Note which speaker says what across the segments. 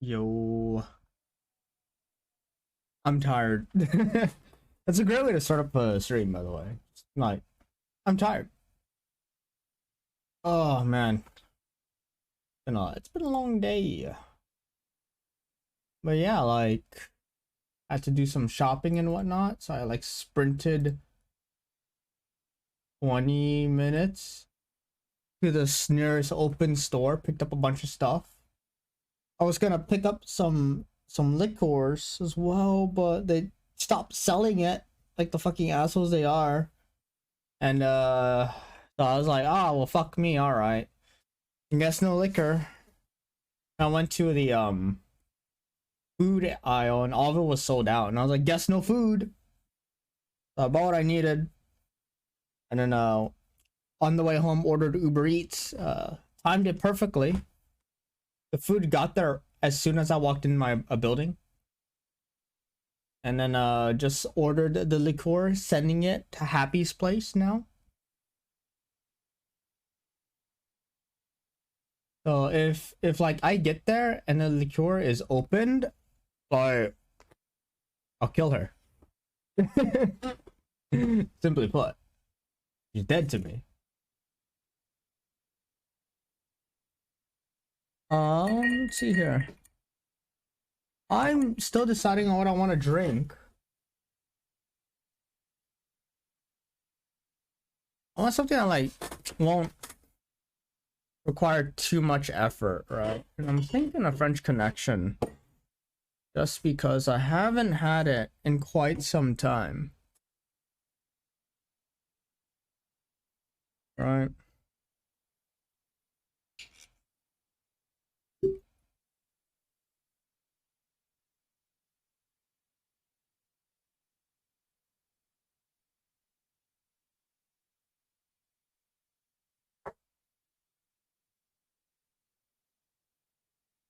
Speaker 1: Yo, I'm tired. That's a great way to start up a stream, by the way. Like, I'm tired. Oh man, it's been a long day. But yeah, like, I had to do some shopping and whatnot, so I like sprinted 20 minutes to the nearest open store, picked up a bunch of stuff. I was gonna pick up some liquors as well, but they stopped selling it like the fucking assholes they are. And so I was like, oh well, fuck me, all right. I guess no liquor. I went to the food aisle and all of it was sold out, and I was like, guess no food. So I bought what I needed, and then on the way home ordered Uber Eats. Timed it perfectly. The food got there as soon as I walked in my building. And then just ordered the liqueur, sending it to Happy's place now. So if like I get there and the liqueur is opened, like I'll kill her. Simply put, she's dead to me. Let's see here. I'm still deciding on what I want to drink. I want something that like won't require too much effort, right? And I'm thinking a French Connection, just because I haven't had it in quite some time. Right?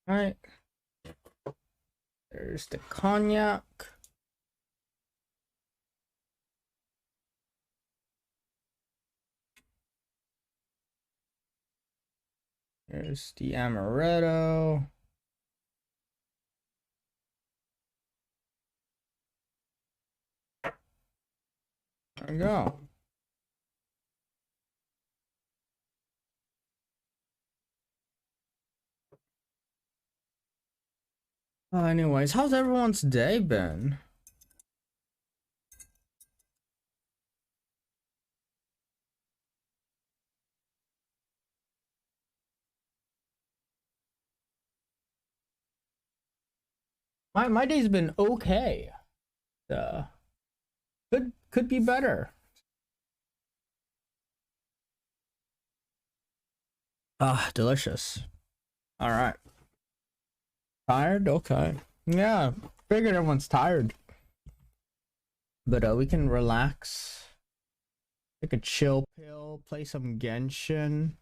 Speaker 1: Alright. There's the cognac. There's the amaretto. There we go. Anyways, how's everyone's day been? My day's been okay. Could be better. Ah, delicious. All right. Tired? Okay. Yeah, figured everyone's tired. But we can relax. Take a chill pill, play some Genshin.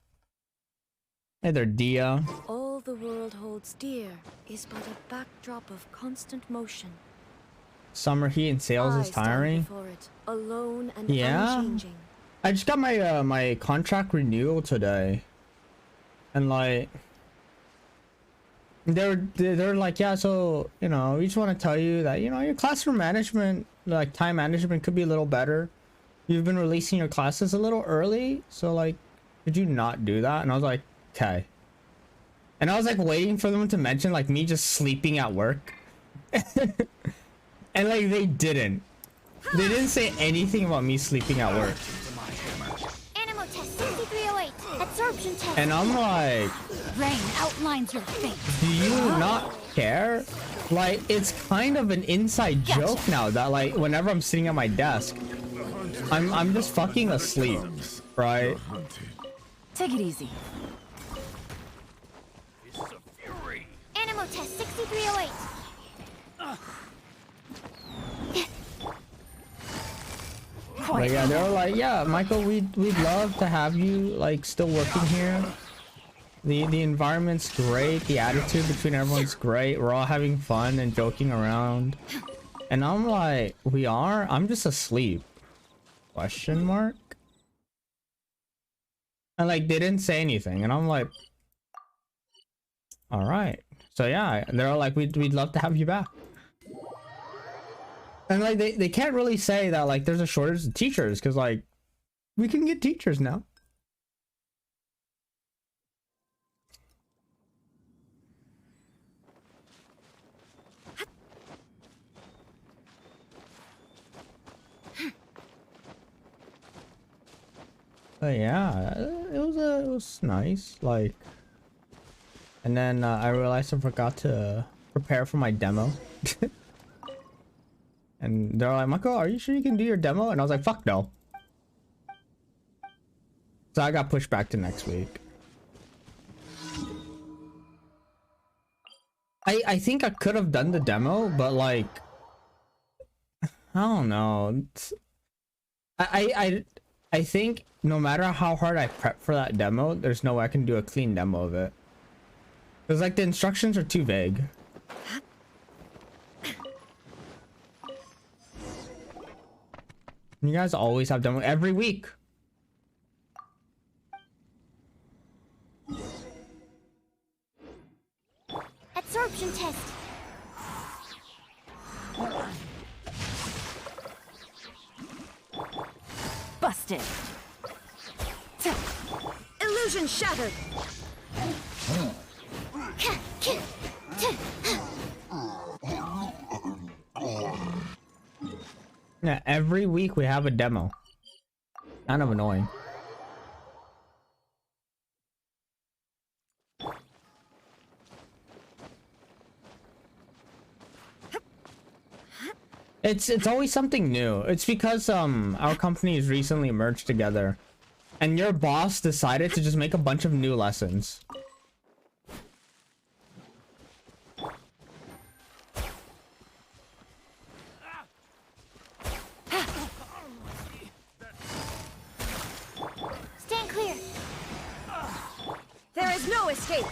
Speaker 1: Hey there, Dia.
Speaker 2: All the world holds dear is but a backdrop of constant motion.
Speaker 1: Summer heat and sales is tiring.
Speaker 2: It, alone and
Speaker 1: yeah.
Speaker 2: unchanging.
Speaker 1: I just got my my contract renewal today. And like they're like, yeah, so we just want to tell you that your classroom management, like time management, could be a little better. You've been releasing your classes a little early, so like could you not do that? And I was like, okay. And I was like waiting for them to mention like me just sleeping at work. And like they didn't say anything about me sleeping at work.
Speaker 3: Animal test 6308. Absorption test.
Speaker 1: And I'm like,
Speaker 3: Rain outlines your fate.
Speaker 1: do you not care? Like, it's kind of an inside joke now that like whenever I'm sitting at my desk, I'm just fucking asleep, right?
Speaker 2: Take it easy.
Speaker 3: Animal test 6308.
Speaker 1: But yeah, they were like, yeah, Michael, we'd love to have you like still working here. The environment's great, the attitude between everyone's great, we're all having fun and joking around. And I'm like, we are? I'm just asleep. Question mark? And like they didn't say anything, and I'm like, all right. So yeah, they're all like, we'd love to have you back. And like they can't really say that like there's a shortage of teachers, because like we can get teachers now. But yeah, it was nice. Like, and then I realized I forgot to prepare for my demo. And they're like, Michael, are you sure you can do your demo? And I was like, fuck no. So I got pushed back to next week. I think I could have done the demo, but like, I don't know. I think no matter how hard I prep for that demo, there's no way I can do a clean demo of it. Because like the instructions are too vague. You guys always have demo every week.
Speaker 3: Absorption test.
Speaker 4: Busted. Illusion shattered.
Speaker 1: Yeah, every week we have a demo. Kind of annoying. It's always something new. It's because our companies recently merged together, and your boss decided to just make a bunch of new lessons.
Speaker 3: Stand clear.
Speaker 4: There is no escape.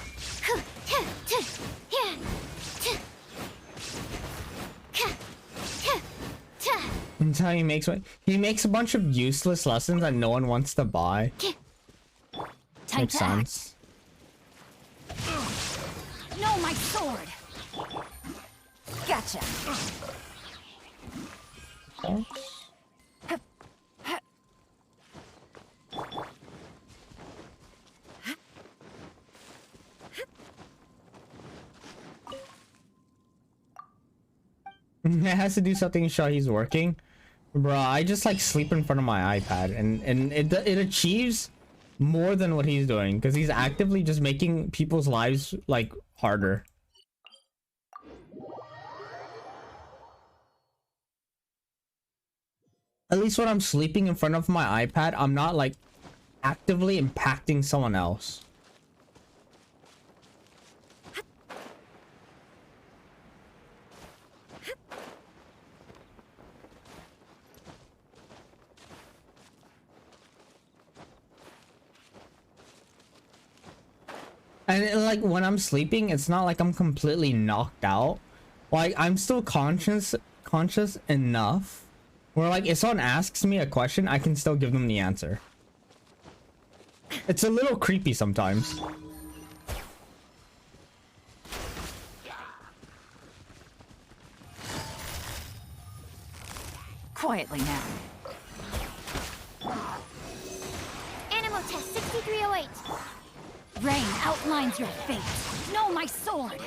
Speaker 1: That's how he makes a bunch of useless lessons that no one wants to buy.
Speaker 3: Time
Speaker 1: Makes
Speaker 3: to
Speaker 1: sense.
Speaker 3: act. No, my sword.
Speaker 4: Gotcha.
Speaker 1: It has to do something to show he's working. Bro, I just like sleep in front of my iPad, and it achieves more than what he's doing, because he's actively just making people's lives like harder. At least when I'm sleeping in front of my iPad, I'm not like actively impacting someone else. And like when I'm sleeping, it's not like I'm completely knocked out. Like I'm still conscious enough where like if someone asks me a question, I can still give them the answer. It's a little creepy sometimes.
Speaker 4: Quietly now.
Speaker 3: Animal test 6308.
Speaker 4: Rain outlines your fate. No, my sword.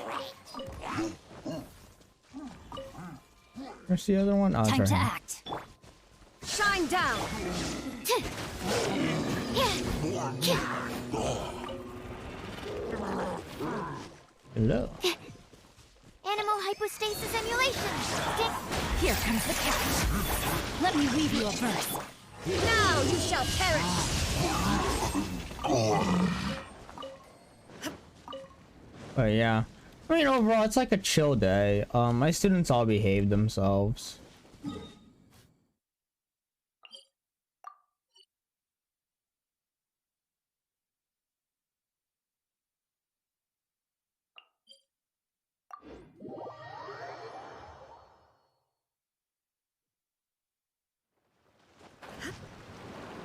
Speaker 1: Where's the other one? Oh, it's
Speaker 4: Time
Speaker 1: right
Speaker 4: to
Speaker 1: here.
Speaker 4: act. Shine down.
Speaker 1: Hello.
Speaker 3: Animal hypostasis emulation.
Speaker 4: Here comes the catch. Let me weave you a verse. Now you shall perish.
Speaker 1: But yeah, I mean overall it's like a chill day. My students all behave themselves.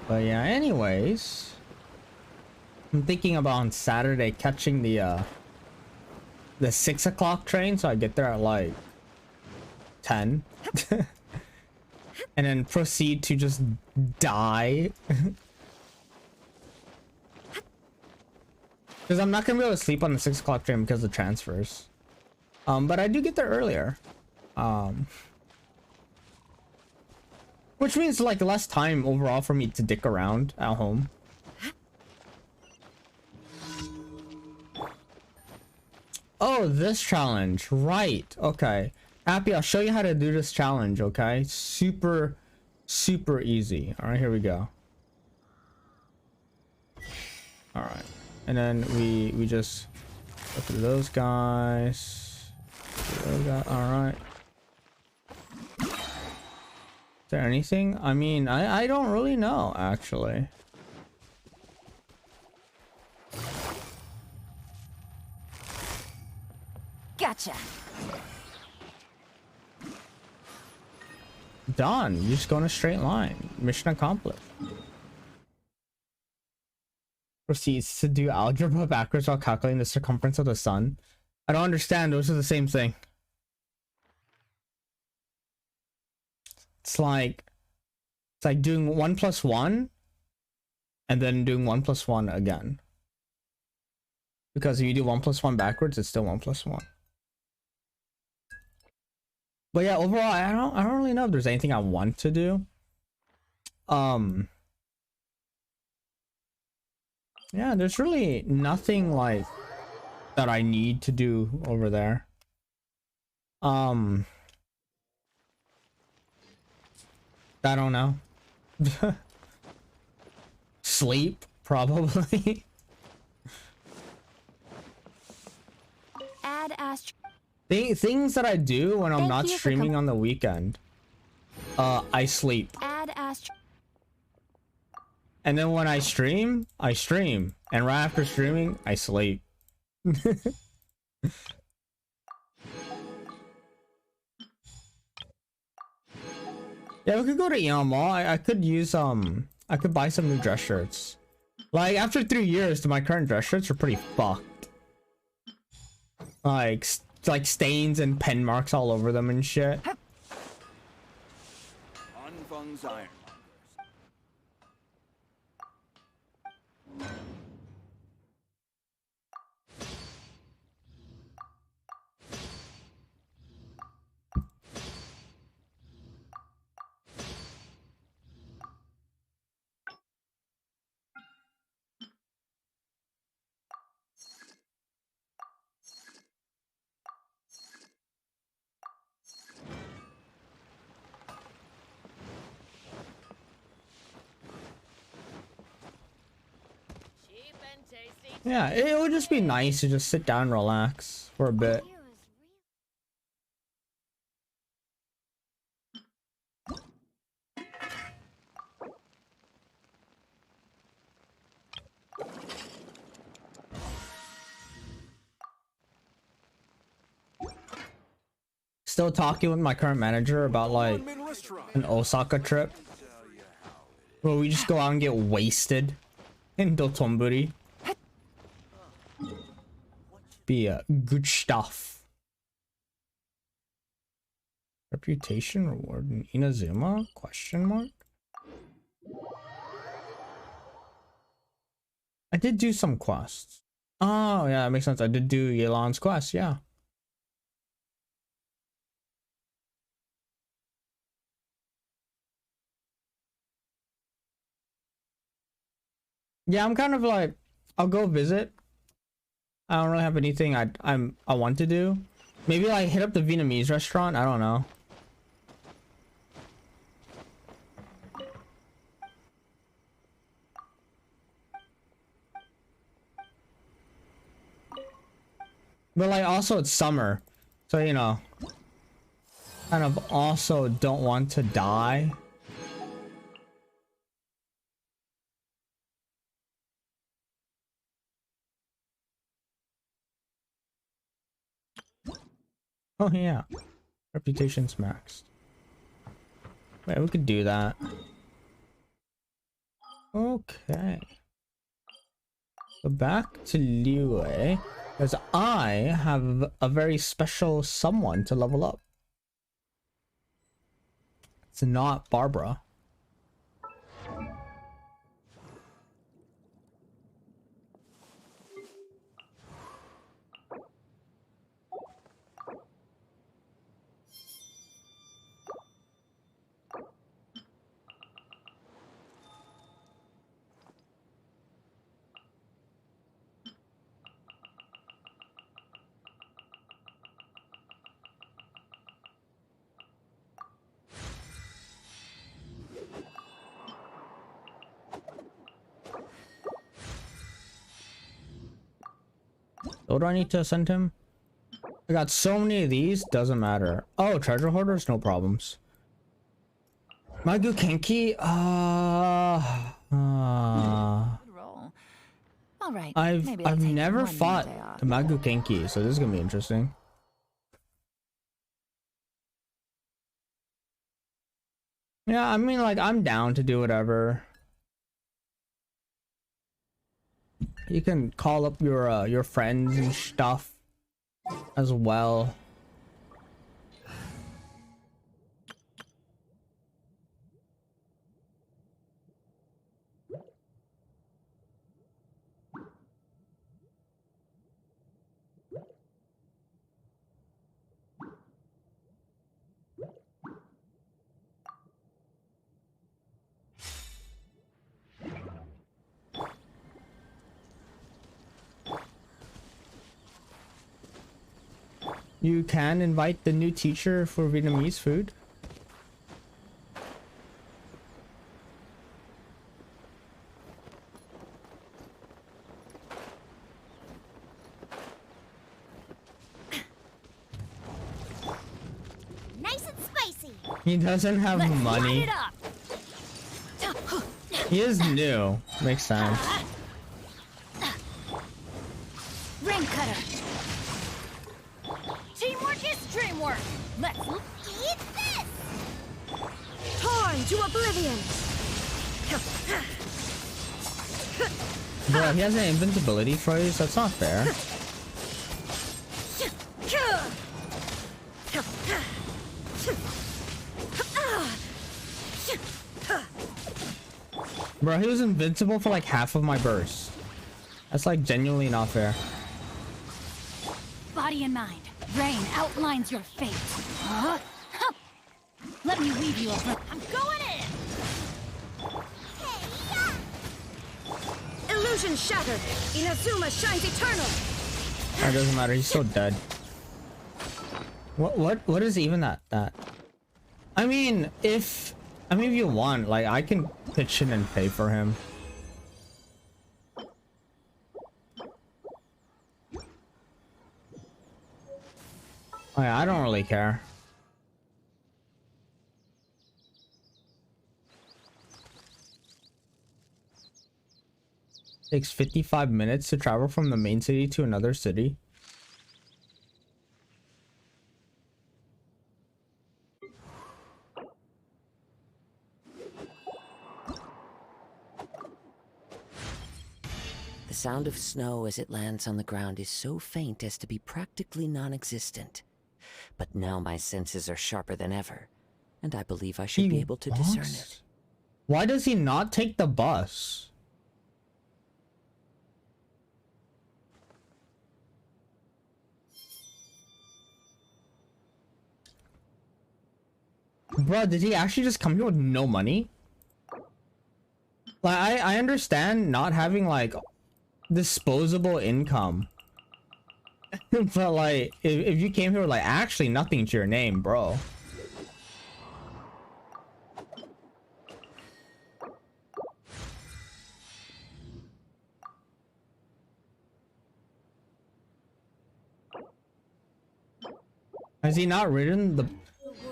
Speaker 1: But yeah, anyways, I'm thinking about on Saturday catching the the 6 o'clock train, so I get there at like 10. And then proceed to just die. Because I'm not gonna be able to sleep on the 6 o'clock train because of transfers. But I do get there earlier. Which means like less time overall for me to dick around at home. Oh, this challenge, right? Okay, Appy, I'll show you how to do this challenge. Okay, super easy. All right, here we go. All right, and then we just go through those guys. All right. Is there anything? I mean, I don't really know actually.
Speaker 4: Gotcha.
Speaker 1: Done. You just go in a straight line. Mission accomplished. Proceeds to do algebra backwards while calculating the circumference of the sun. I don't understand. Those are the same thing. It's like doing 1 + 1 and then doing 1 + 1 again. Because if you do 1 + 1 backwards, it's still 1 + 1. But yeah, overall, I don't really know if there's anything I want to do. Yeah, there's really nothing like that I need to do over there. I don't know. Sleep, probably.
Speaker 3: Add astro.
Speaker 1: Things that I do when I'm not streaming on the weekend. I sleep.
Speaker 3: Add astro.
Speaker 1: And then when I stream. And right after streaming, I sleep. Yeah, we could go to Eon Mall. I could use I could buy some new dress shirts. Like after 3 years, my current dress shirts are pretty fucked. Like stains and pen marks all over them and shit.
Speaker 5: Unfung's ironmongers.
Speaker 1: Yeah, it would just be nice to just sit down and relax for a bit. Still talking with my current manager about like an Osaka trip where we just go out and get wasted in Dotonbori. Be good stuff. Reputation reward in Inazuma? Question mark? I did do some quests. Oh yeah, that makes sense. I did do Yelan's quest, yeah. Yeah, I'm kind of like, I'll go visit. I don't really have anything I want to do. Maybe like hit up the Vietnamese restaurant. I don't know. But like also it's summer, so you know, kind of also don't want to die. Oh yeah, reputation's maxed. Wait, we could do that. Okay. So back to Liyue. Because I have a very special someone to level up. It's not Barbara. What do I need to send him? I got so many of these, doesn't matter. Oh, treasure hoarders, no problems. Magu Kenki,
Speaker 4: Good roll. All right. maybe I'll
Speaker 1: I've
Speaker 4: take
Speaker 1: never
Speaker 4: one
Speaker 1: fought
Speaker 4: day off.
Speaker 1: the Magu Kenki, so this is gonna be interesting. Yeah, I mean, like, I'm down to do whatever. You can call up your friends and stuff as well. You can invite the new teacher for Vietnamese food.
Speaker 4: Nice and spicy.
Speaker 1: He doesn't have
Speaker 4: Light
Speaker 1: money.
Speaker 4: it up.
Speaker 1: He is new. Makes sense.
Speaker 4: Ring cutter. Teamwork is dreamwork. Let's eat this.
Speaker 2: Torn to oblivion!
Speaker 1: Bro, he has an invincibility phrase. That's not fair. Bro, he was invincible for like half of my burst. That's like genuinely not fair.
Speaker 4: Body and mind. Rain outlines your fate. Huh? Huh. Let me weave you a I'm going in.
Speaker 2: Illusion shattered! Inazuma shines eternal!
Speaker 1: That doesn't matter. He's still dead. What is even that? I mean, if you want, like, I can pitch in and pay for him. Oh, yeah, I don't really care. Takes 55 minutes to travel from the main city to another city.
Speaker 5: The sound of snow as it lands on the ground is so faint as to be practically non-existent. But now my senses are sharper than ever, and I believe I should be able to discern it.
Speaker 1: Why does he not take the bus? Bro, did he actually just come here with no money? Like, I understand not having, like, disposable income. But, like, if you came here with, like, actually nothing to your name, bro. Has he not ridden the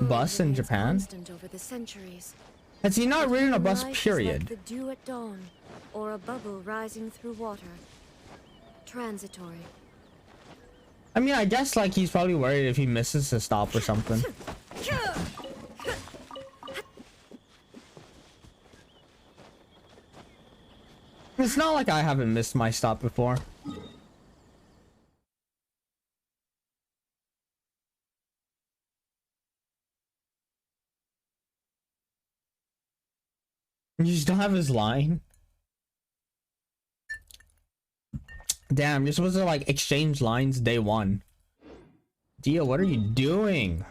Speaker 1: bus in Japan?
Speaker 2: Constant over the centuries.
Speaker 1: Has he not ridden a
Speaker 2: Human
Speaker 1: bus,
Speaker 2: life is
Speaker 1: period?
Speaker 2: like the dew at dawn, or a bubble rising through water. Transitory.
Speaker 1: I mean, I guess, like, he's probably worried if he misses a stop or something. It's not like I haven't missed my stop before. You just don't have his line. Damn, you're supposed to like exchange lines day one. Dio, what are you doing?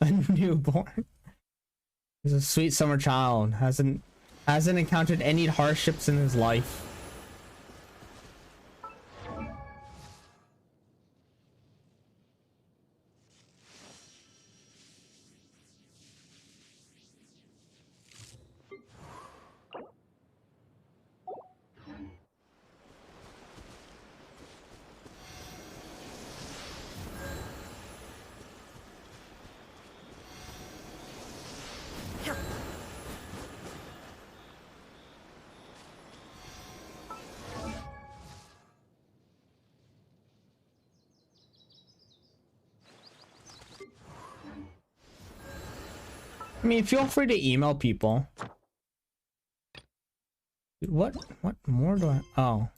Speaker 1: A newborn. He's a sweet summer child. Hasn't encountered any hardships in his life. I mean, feel free to email people. What more do I... Oh.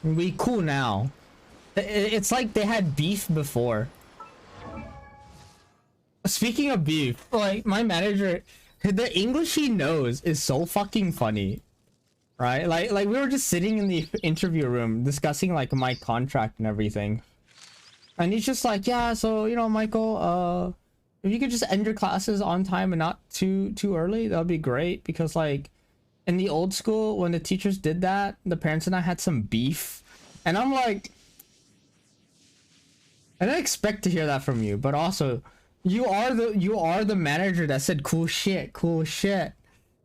Speaker 1: We cool now. It's like they had beef before. Speaking of beef, like, my manager, the English he knows is so fucking funny. Right? Like we were just sitting in the interview room discussing, like, my contract and everything. And he's just like, yeah, so, you know, Michael, if you could just end your classes on time and not too early, that would be great. Because, like, in the old school, when the teachers did that, the parents and I had some beef. And I'm like, I didn't expect to hear that from you. But also, you are the manager that said cool shit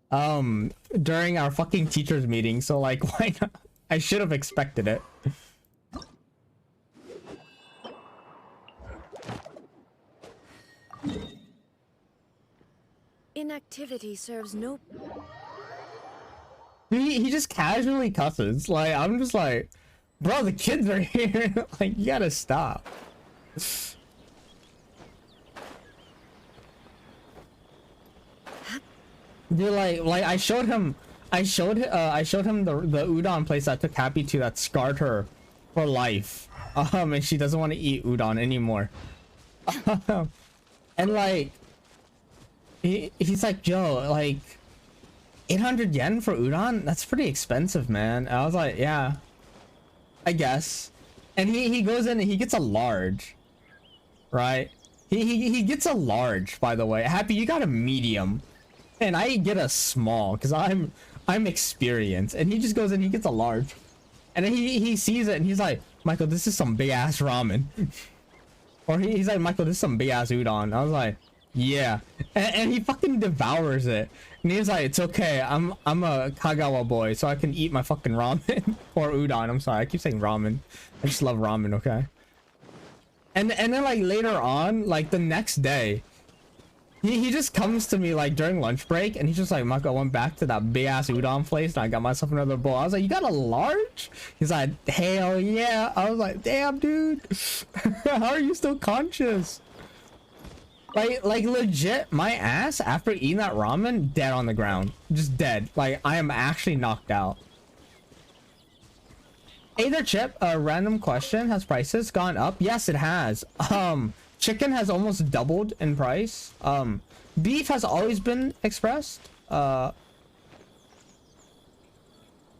Speaker 1: during our fucking teachers meeting. So, like, why not? I should have expected it.
Speaker 2: Inactivity serves no...
Speaker 1: He just casually cusses. Like, I'm just like, bro, the kids are here. Like, you gotta stop. Dude, like I showed him the udon place that took Happy to that scarred her for life. And she doesn't want to eat udon anymore. And like he's like, Joe, like 800 yen for udon? That's pretty expensive, man. And I was like, yeah, I guess. And he goes in and he gets a large, right? He gets a large, by the way. Happy, you got a medium, and I get a small because I'm experienced. And he just goes in, he gets a large, and then he sees it and he's like, Michael, this is some big ass ramen. Or he's like, Michael, this is some big ass udon. I was like, yeah. And he fucking devours it. And he's like, it's okay. I'm a Kagawa boy, so I can eat my fucking ramen. Or udon. I'm sorry. I keep saying ramen. I just love ramen, okay? And then like later on, like the next day, he just comes to me like during lunch break, and he's just like, Michael, I went back to that big ass udon place and I got myself another bowl. I was like, you got a large? He's like, hell yeah. I was like, damn, dude. How are you still conscious? Like legit, my ass after eating that ramen, dead on the ground, just dead. Like I am actually knocked out. Hey there, Chip. A random question: has prices gone up? Yes, it has. Chicken has almost doubled in price. Beef has always been expressed.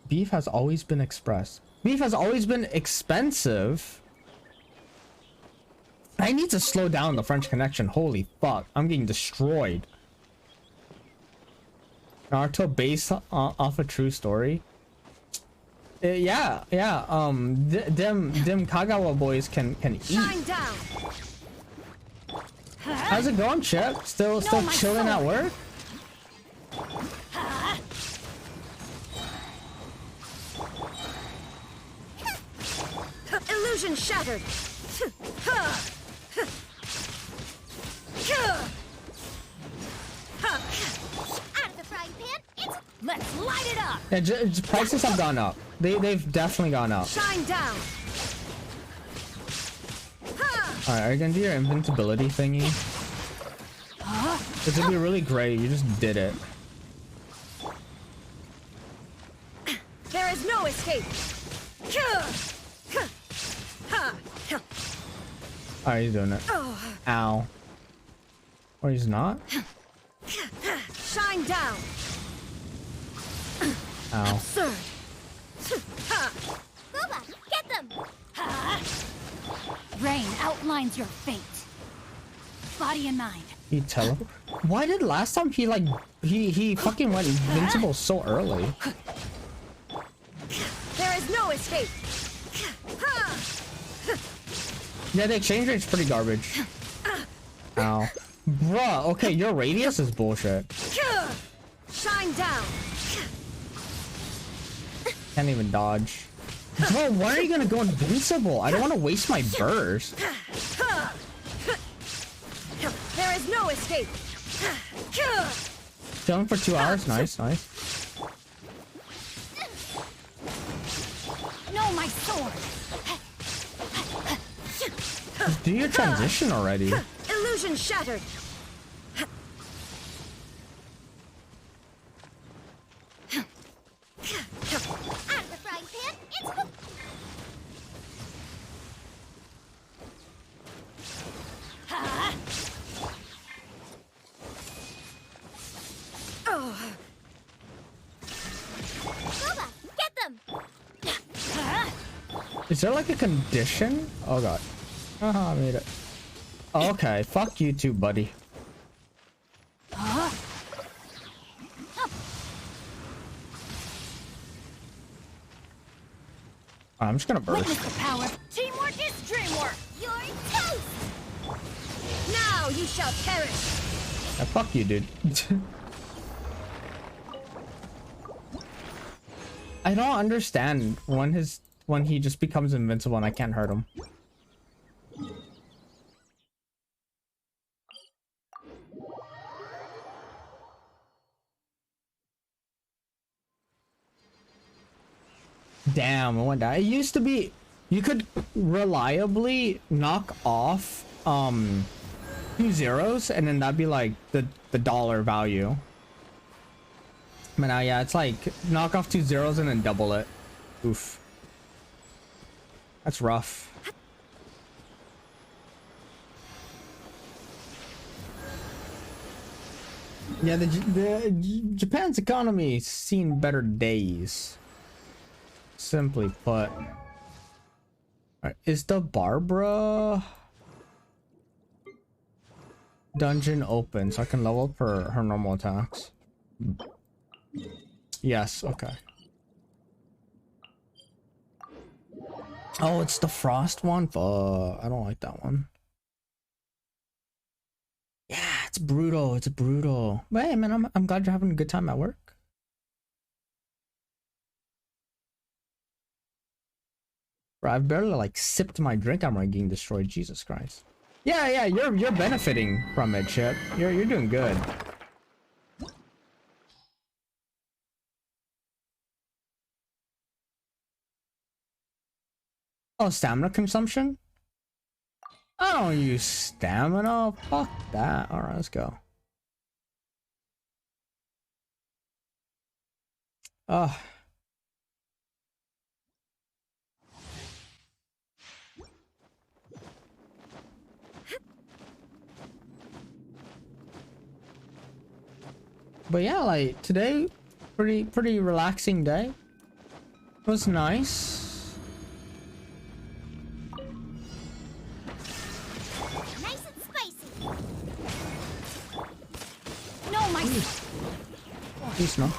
Speaker 1: Beef has always been expressed. Beef has always been expensive. I need to slow down the French connection. Holy fuck, I'm getting destroyed. Naruto based off a true story. Yeah. Them Kagawa boys can eat.
Speaker 4: Shine down.
Speaker 1: How's it going, Chip? Still chilling at work?
Speaker 2: Illusion shattered.
Speaker 4: Out of the frying pan, let's light it up.
Speaker 1: Yeah, prices have gone up. They've definitely gone up.
Speaker 2: Shine down.
Speaker 1: Alright, are you gonna do your invincibility thingy? This would be really great. You just did it.
Speaker 2: There is no escape.
Speaker 1: Oh, he's doing it. Ow. Or he's not?
Speaker 4: Shine down.
Speaker 1: Ow.
Speaker 4: Absurd. Booba, get them. Rain outlines your fate. Body and mind.
Speaker 1: He teleport. Why did last time he like he fucking went invincible so early?
Speaker 4: There is no escape.
Speaker 1: Yeah, the exchange rate's pretty garbage. Ow. Bruh, okay, your radius is bullshit.
Speaker 4: Shine down.
Speaker 1: Can't even dodge. Bro, why are you gonna go invincible? I don't want to waste my burst.
Speaker 4: There is no escape.
Speaker 1: Chilling for 2 hours? Nice, nice.
Speaker 4: No, my sword.
Speaker 1: Just do your transition already.
Speaker 4: Illusion shattered. Out of the frying pan, into the... Oh. Boba, get them.
Speaker 1: Is there like a condition? Oh god. Haha, I made it. Okay, fuck you too, buddy. I'm just gonna burst.
Speaker 4: Witness the power. Teamwork is dreamwork. You're toast. Now you shall perish.
Speaker 1: Yeah, fuck you, dude. I don't understand when he just becomes invincible and I can't hurt him. Damn, it went down. It used to be you could reliably knock off 2 zeros and then that'd be like the dollar value. But now yeah, it's like knock off 2 zeros and then double it. Oof. That's rough. Yeah, Japan's economy's seen better days. Simply put. Alright, is the Barbara dungeon open so I can level up her normal attacks? Yes, okay. Oh, it's the frost one? Fuck, I don't like that one. Yeah, it's brutal. It's brutal. But hey, man, I'm glad you're having a good time at work. Bro, I've barely like sipped my drink. I'm already getting destroyed. Jesus Christ. Yeah, you're benefiting from it, Chip. You're doing good. Oh, stamina consumption? I don't use stamina. Fuck that. Alright, let's go. Ugh. But yeah, like today, pretty relaxing day. It was nice.
Speaker 4: Nice and spicy. No, my.
Speaker 1: Please no.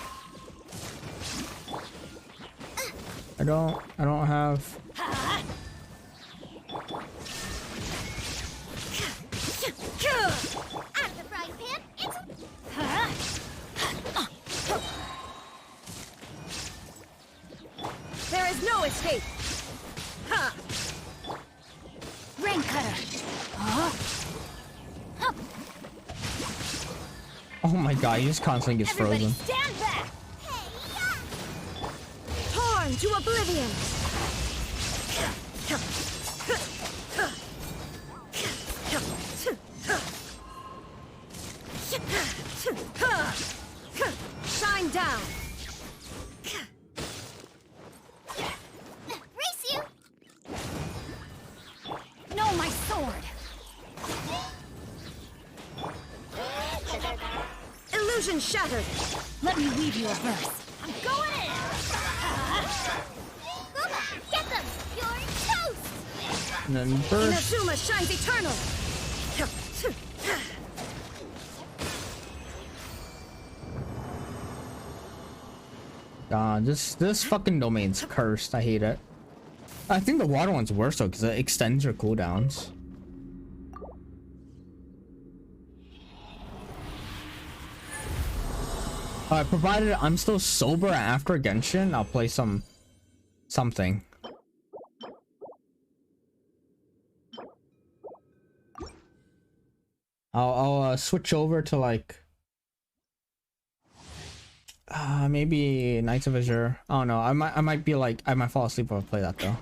Speaker 1: I don't have.
Speaker 4: Out of the frying pan, into. There is no escape. Ha! Rain cutter.
Speaker 1: Oh my god, he just constantly gets
Speaker 4: Everybody
Speaker 1: frozen.
Speaker 4: stand back. Torn to oblivion. Shine down. Race you. Illusion shattered. Let me weave you a verse. I'm going in. Get them. You're toast.
Speaker 1: And then burst.
Speaker 4: Inazuma shines eternal.
Speaker 1: God, this fucking domain's cursed. I hate it. I think the water one's worse though, because it extends your cooldowns. Provided I'm still sober after Genshin, I'll play something. I'll switch over to like maybe Knights of Azure. I don't know. I might be like, I might fall asleep if I play that though.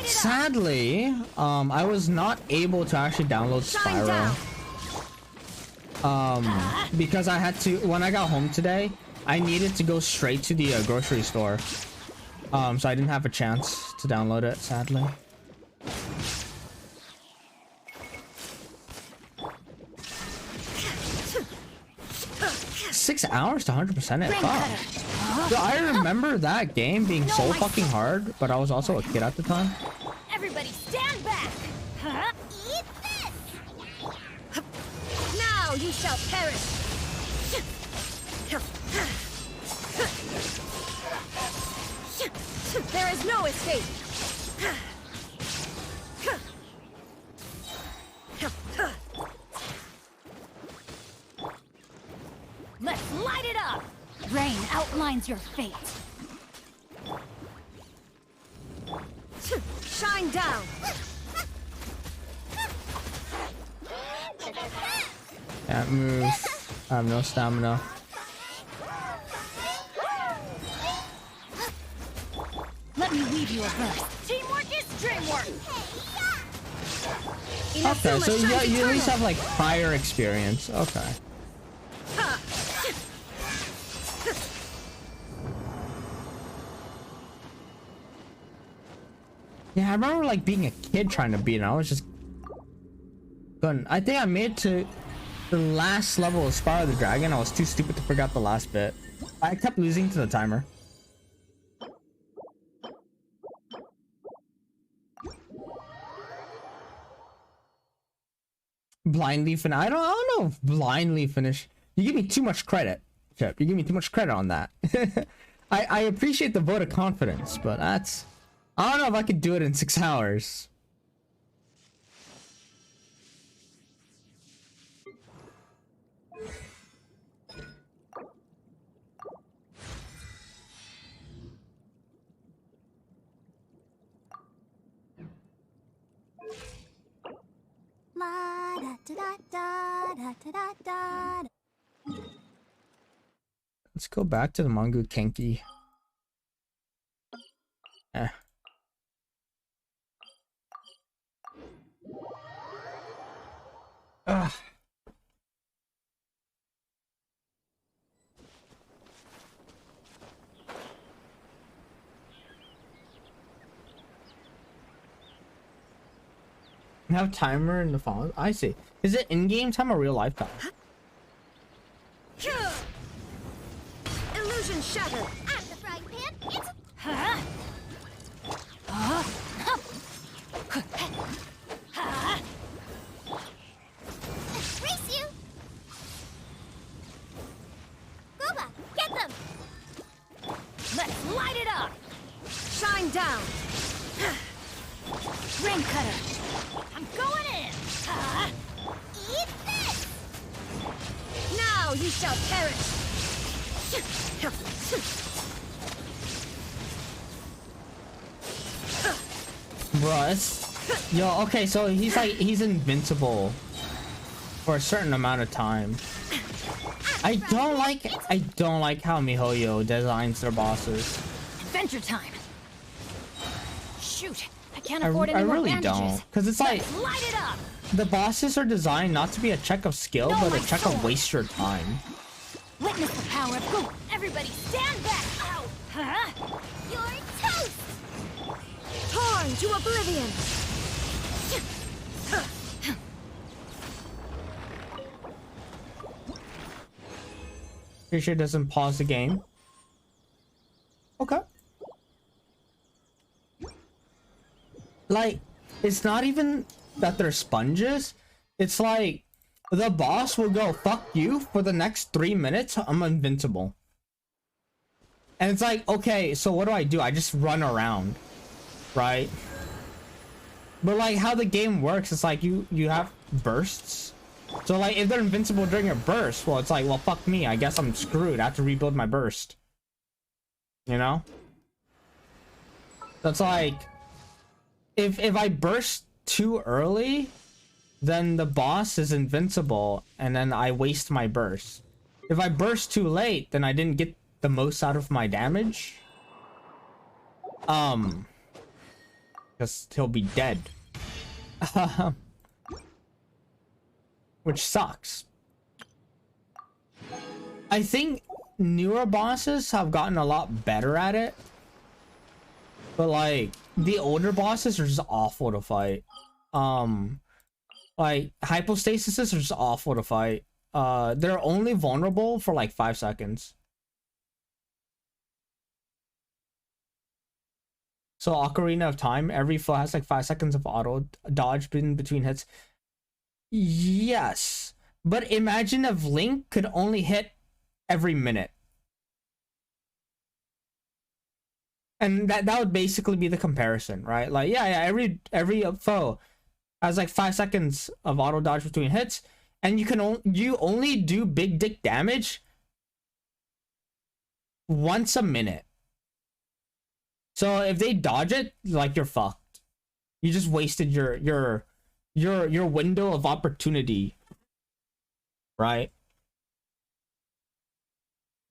Speaker 1: Sadly, I was not able to actually download Spiral. Because I had to, when I got home today, I needed to go straight to the grocery store. So I didn't have a chance to download it, sadly. Six hours to 100% it. Fuck. So I remember that game being so fucking hard, but I was also a kid at the time.
Speaker 4: Everybody stand back. Eat this. Now you shall perish. There is no escape. Let's light it up. Rain outlines your fate. Shine down.
Speaker 1: Can't move. I have no stamina.
Speaker 4: Let me weave you a verse. Teamwork is dreamwork.
Speaker 1: Okay, so you at least have like prior experience. Okay. Yeah, I remember like being a kid trying to beat it. I was just going. I think I made it to the last level of Spyro the Dragon. I was too stupid to figure out the last bit. I kept losing to the timer. Blindly finish. I don't know if blindly finish. You give me too much credit, Chip. You give me too much credit on that. I appreciate the vote of confidence, but that's. I don't know if I could do it in 6 hours. Let's go back to the Mongu Kenki. Eh. Ugh. Have timer in the phone. I see. Is it in-game time or real life time?
Speaker 4: Illusion shattered. At the frying pan, it's race you. Booba, get them. Let's light it up. Shine down. Rain cutter. I'm going in. Eat this. Now you shall perish.
Speaker 1: Bro, it's... Yo, okay, so he's invincible for a certain amount of time. I don't like how MiHoYo designs their bosses.
Speaker 4: Adventure time. Shoot, I can't afford any more
Speaker 1: really
Speaker 4: bandages.
Speaker 1: don't, because it's like
Speaker 4: Light it up.
Speaker 1: the bosses are designed not to be a check of skill, but a check of waste your time.
Speaker 4: Witness the power of Go! Everybody stand back! Ow! Huh? You're toast!
Speaker 2: Torn to oblivion!
Speaker 1: Pretty sure it doesn't pause the game. Okay. Like, it's not even that they're sponges. It's like, the boss will go, fuck you, for the next 3 minutes, I'm invincible. And it's like, okay, so what do? I just run around, right? But like, how the game works, it's like, you have bursts. So like, if they're invincible during a burst, well, it's like, well, fuck me, I guess I'm screwed. I have to rebuild my burst. You know? That's like, if I burst too early, then the boss is invincible, and then I waste my burst. If I burst too late, then I didn't get the most out of my damage. Because he'll be dead. Which sucks. I think newer bosses have gotten a lot better at it. But like, the older bosses are just awful to fight. Like, hypostasis are just awful to fight. They're only vulnerable for like 5 seconds. So Ocarina of Time, every foe has like 5 seconds of auto dodge between hits. Yes, but imagine if Link could only hit every minute. And that would basically be the comparison, right? Like, yeah, every foe has like 5 seconds of auto dodge between hits, and you only do big dick damage once a minute. So if they dodge it, like, you're fucked. You just wasted your window of opportunity, right?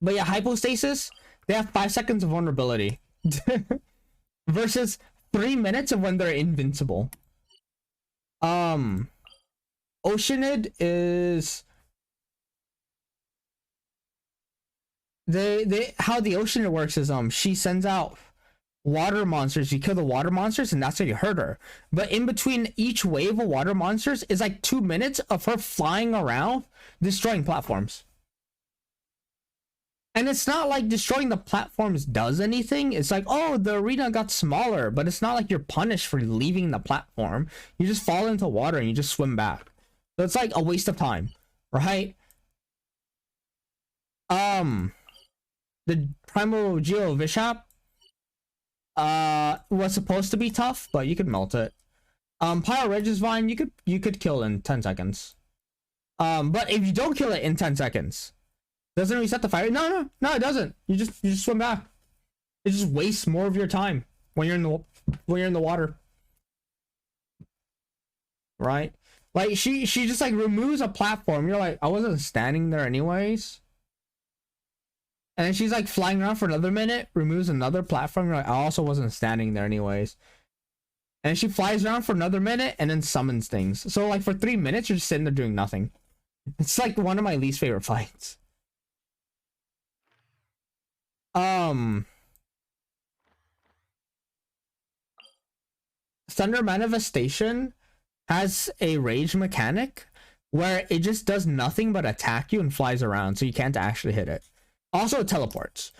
Speaker 1: But yeah, hypostasis, they have 5 seconds of vulnerability versus 3 minutes of when they're invincible. Oceanid is they how the Oceanid works is she sends out water monsters. You kill the water monsters, and that's how you hurt her. But in between each wave of water monsters is like 2 minutes of her flying around destroying platforms. And it's not like destroying the platforms does anything. It's like, oh, the arena got smaller, but it's not like you're punished for leaving the platform. You just fall into water and you just swim back. So it's like a waste of time, right? The Primal Geo Vishap was supposed to be tough, but you could melt it. Pyro Regis Vine, you could kill in 10 seconds. But if you don't kill it in 10 seconds, doesn't it reset the fire? No, it doesn't. You just swim back. It just wastes more of your time when you're in the water. Right? Like, she just like removes a platform. You're like, I wasn't standing there anyways. And then she's like flying around for another minute, removes another platform. You're like, I also wasn't standing there anyways. And she flies around for another minute and then summons things. So like for 3 minutes, you're just sitting there doing nothing. It's like one of my least favorite fights. Thunder Manifestation has a rage mechanic where it just does nothing but attack you and flies around, so you can't actually hit it. Also, it teleports.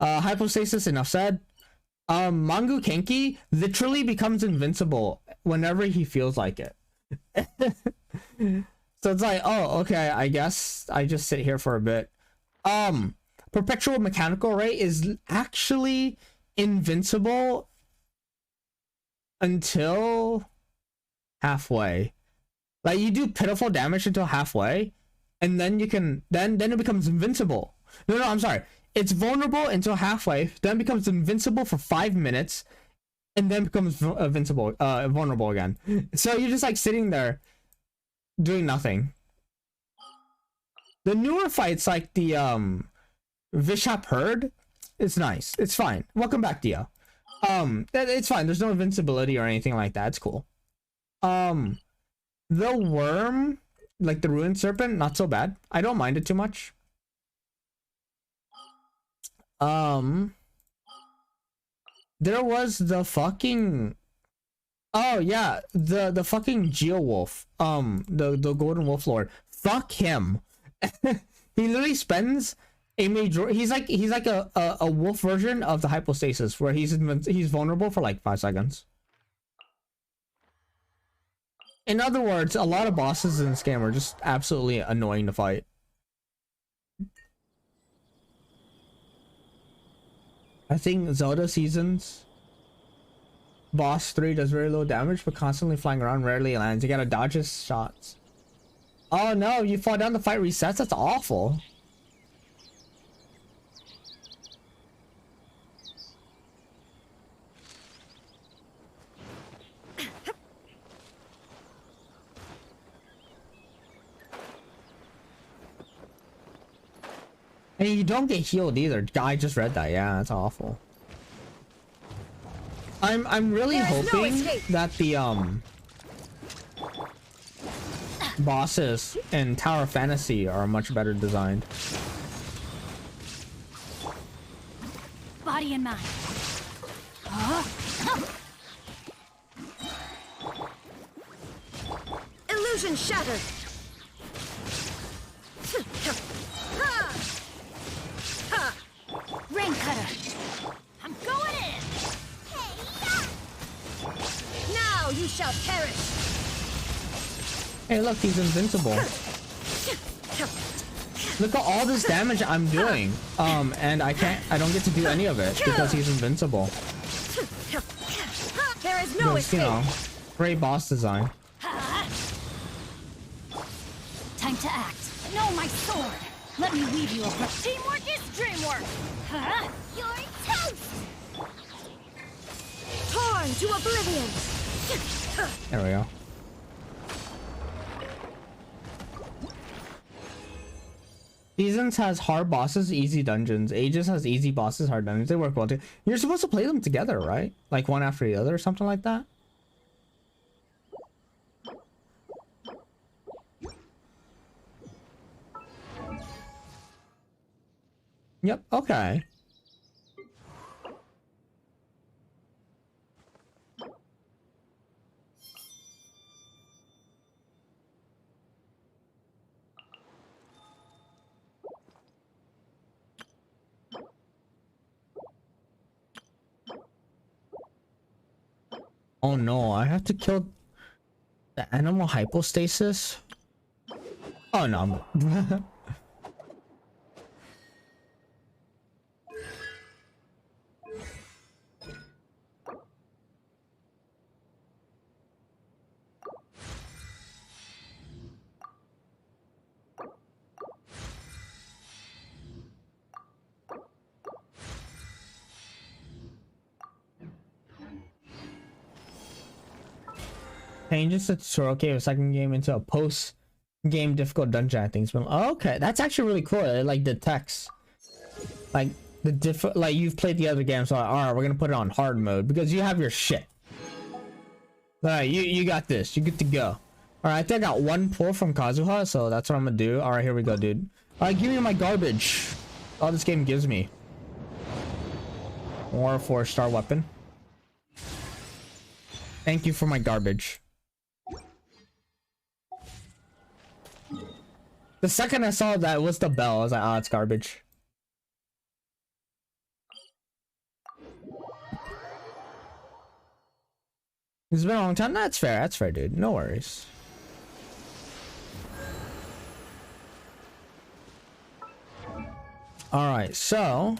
Speaker 1: Hypostasis, enough said. Mangu Kenki literally becomes invincible whenever he feels like it. So it's like, oh, okay, I guess I just sit here for a bit. Perpetual Mechanical Ray is actually invincible until halfway. Like, you do pitiful damage until halfway, and then you can then it becomes invincible. No, I'm sorry. It's vulnerable until halfway, then becomes invincible for 5 minutes, and then becomes vulnerable again. So you're just like sitting there doing nothing. The newer fights, like the Vishap Herd, it's nice. It's fine. Welcome back, Dio. It's fine. There's no invincibility or anything like that. It's cool. The worm like the ruined serpent, not so bad. I don't mind it too much. There was the fucking, oh yeah, the fucking Geowolf, the golden wolf lord. Fuck him. He literally spends a major, he's like a wolf version of the hypostasis, where he's vulnerable for like 5 seconds. In other words, a lot of bosses in this game are just absolutely annoying to fight. I think Zelda Seasons Boss 3 does very low damage, but constantly flying around rarely lands. You gotta dodge his shots. Oh no, you fall down, the fight resets? That's awful. And you don't get healed either. I just read that. Yeah, that's awful. I'm really hoping that the bosses in Tower of Fantasy are much better designed.
Speaker 3: Body and mind.
Speaker 2: Illusion shattered.
Speaker 3: Rain cutter. I'm going in.
Speaker 2: Now you shall perish.
Speaker 1: Hey, look, he's invincible. Look at all this damage I'm doing. And I don't get to do any of it because he's invincible.
Speaker 2: There is no
Speaker 1: Because, you know, great boss design.
Speaker 3: Time to act. No, my sword. Let me weave you a teamwork is dreamwork. Huh? You're toast.
Speaker 2: Torn to oblivion.
Speaker 1: There we go. Seasons has hard bosses, easy dungeons. Ages has easy bosses, hard dungeons. They work well too. You're supposed to play them together, right? Like one after the other or something like that? Yep, okay. Oh no, I have to kill the animal hypostasis? Oh no. Changes the tutorial cave second game into a post-game difficult dungeon. I think it's been okay. That's actually really cool. It like detects like the like you've played the other game, so all right, we're gonna put it on hard mode because you have your shit. All right, you got this. You get to go. All right, I think I got one pull from Kazuha, so that's what I'm gonna do. All right, here we go, dude. All right, give me my garbage. All this game gives me. Or a 4-star weapon. Thank you for my garbage. The second I saw that was the bell, I was like, oh, it's garbage. It's been a long time. That's fair. That's fair, dude. No worries. Alright, so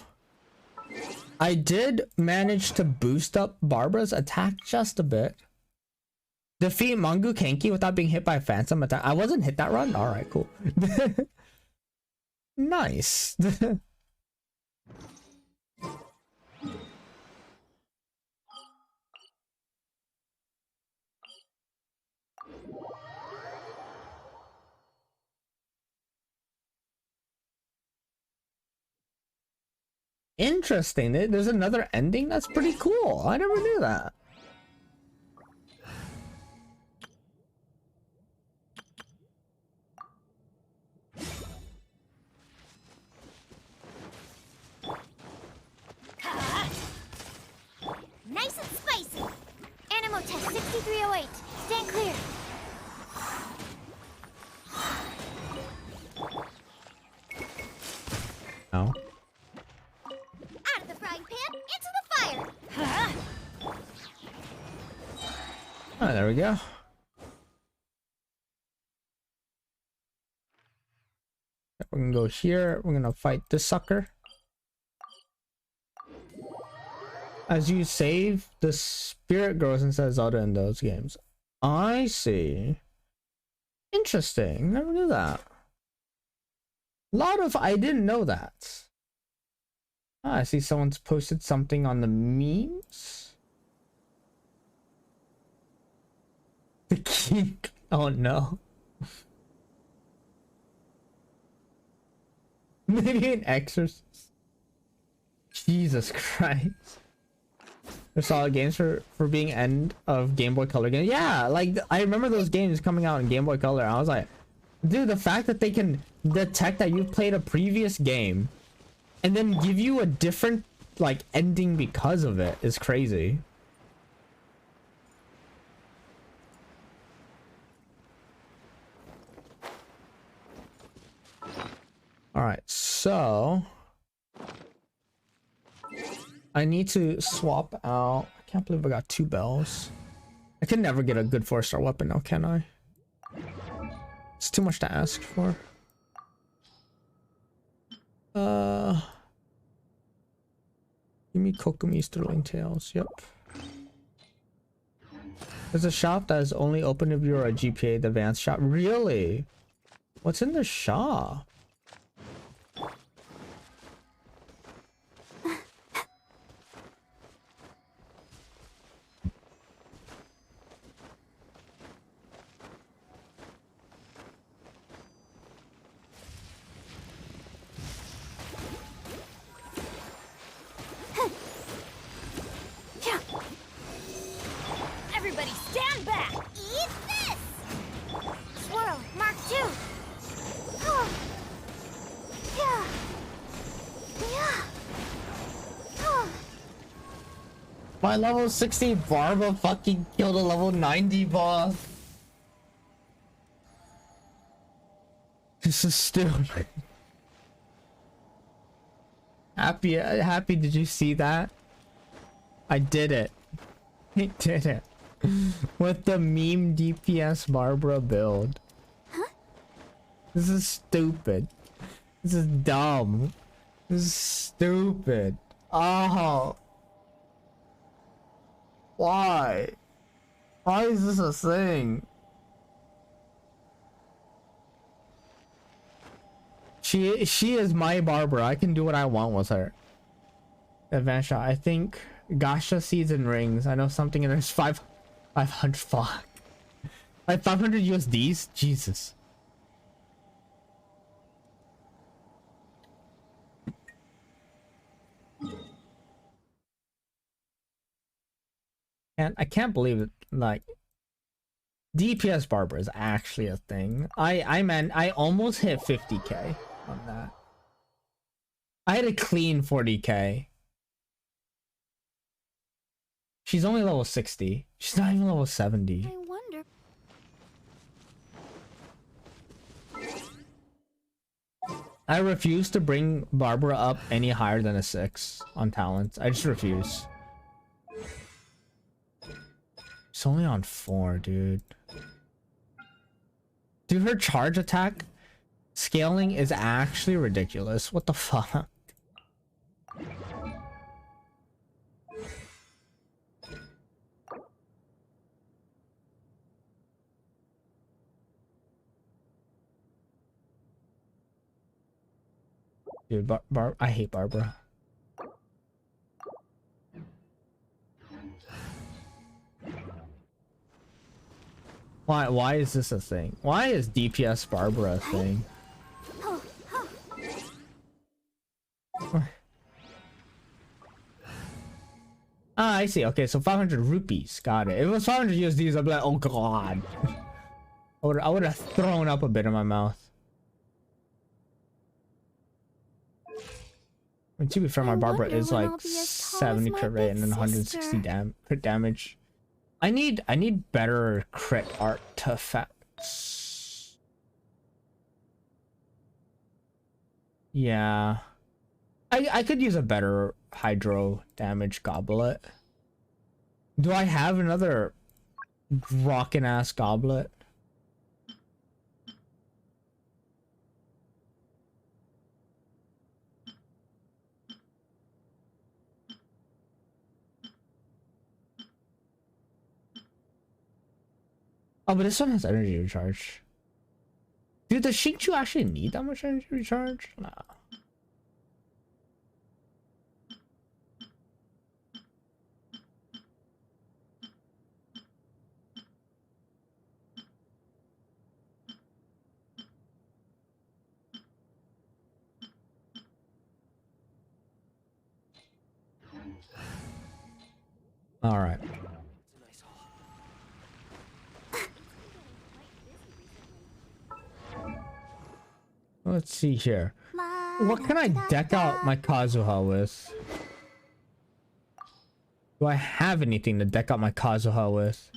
Speaker 1: I did manage to boost up Barbara's attack just a bit. Defeat Mangu Kenki without being hit by a phantom attack. I wasn't hit that run? Alright, cool. Nice. Interesting. There's another ending? That's pretty cool. I never knew that.
Speaker 4: 308. Stand clear.
Speaker 1: No.
Speaker 4: Out of the frying pan, into the fire. Huh?
Speaker 1: Oh, there we go. We're gonna go here. We're gonna fight this sucker. As you save, the spirit grows inside Zelda in those games. I see. Interesting. Never knew that. I didn't know that. Ah, I see someone's posted something on the memes. The king. Oh no. Maybe an exorcist. Jesus Christ. They're solid games for being end of Game Boy Color games. Yeah, like I remember those games coming out in Game Boy Color. I was like, dude, the fact that they can detect that you've played a previous game and then give you a different like ending because of it is crazy. All right, so I need to swap out. I can't believe I got 2 bells. I can never get a good 4-star weapon now, can I? It's too much to ask for. Give me Kokomi Sterling Tails. Yep. There's a shop that is only open if you're a GPA, the advanced shop. Really? What's in the shop?
Speaker 4: Everybody stand back. Eat this. Swirl, Mark 2. Oh. Yeah. Yeah. Oh.
Speaker 1: My level 60 Barba fucking killed a level 90 boss. This is stupid. Happy, did you see that? I did it. I did it. With the meme DPS Barbara build.
Speaker 4: Huh?
Speaker 1: This is stupid. This is dumb. This is stupid. Oh. Why? Why is this a thing? She is my Barbara. I can do what I want with her. Advanced shot. I think Gasha seeds and rings. I know something and there's 500 fuck. Like 500 USDs? Jesus. And I can't believe it, like DPS Barbara is actually a thing. I almost hit 50k on that. I had a clean 40k. She's only level 60. She's not even level 70.
Speaker 4: I wonder.
Speaker 1: I refuse to bring Barbara up any higher than a 6 on talents. I just refuse. It's only on 4, dude. Dude, her charge attack scaling is actually ridiculous. What the fuck? Dude, I hate Barbara. Why is this a thing? Why is DPS Barbara a thing? Ah, I see. Okay, so 500 rupees. Got it. If it was 500 USDs, I'd be like, oh god. I would have thrown up a bit in my mouth. I mean, to be fair, my Barbara is like 70 crit rate and then 160 crit damage. I need better crit artifacts. Yeah. I could use a better hydro damage goblet. Do I have another rockin' ass goblet? Oh, but this one has energy recharge. Dude, does Xingqiu actually need that much energy recharge? Nah. All right. Let's see here. What can I deck out my Kazuha with? Do I have anything to deck out my Kazuha with?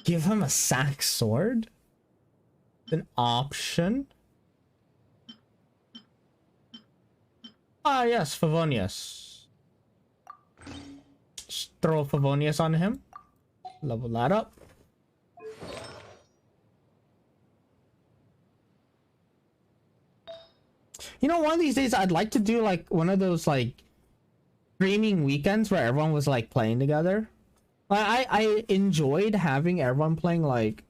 Speaker 1: Give him a sack sword? An option? Ah, yes, Favonius. Just throw Favonius on him. Level that up. You know, one of these days I'd like to do like one of those like streaming weekends where everyone was like playing together. I enjoyed having everyone playing like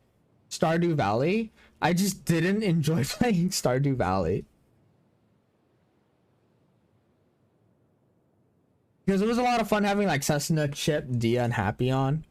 Speaker 1: Stardew Valley. I just didn't enjoy playing Stardew Valley. Because it was a lot of fun having like Cessna, Chip, Dia, and Happy on.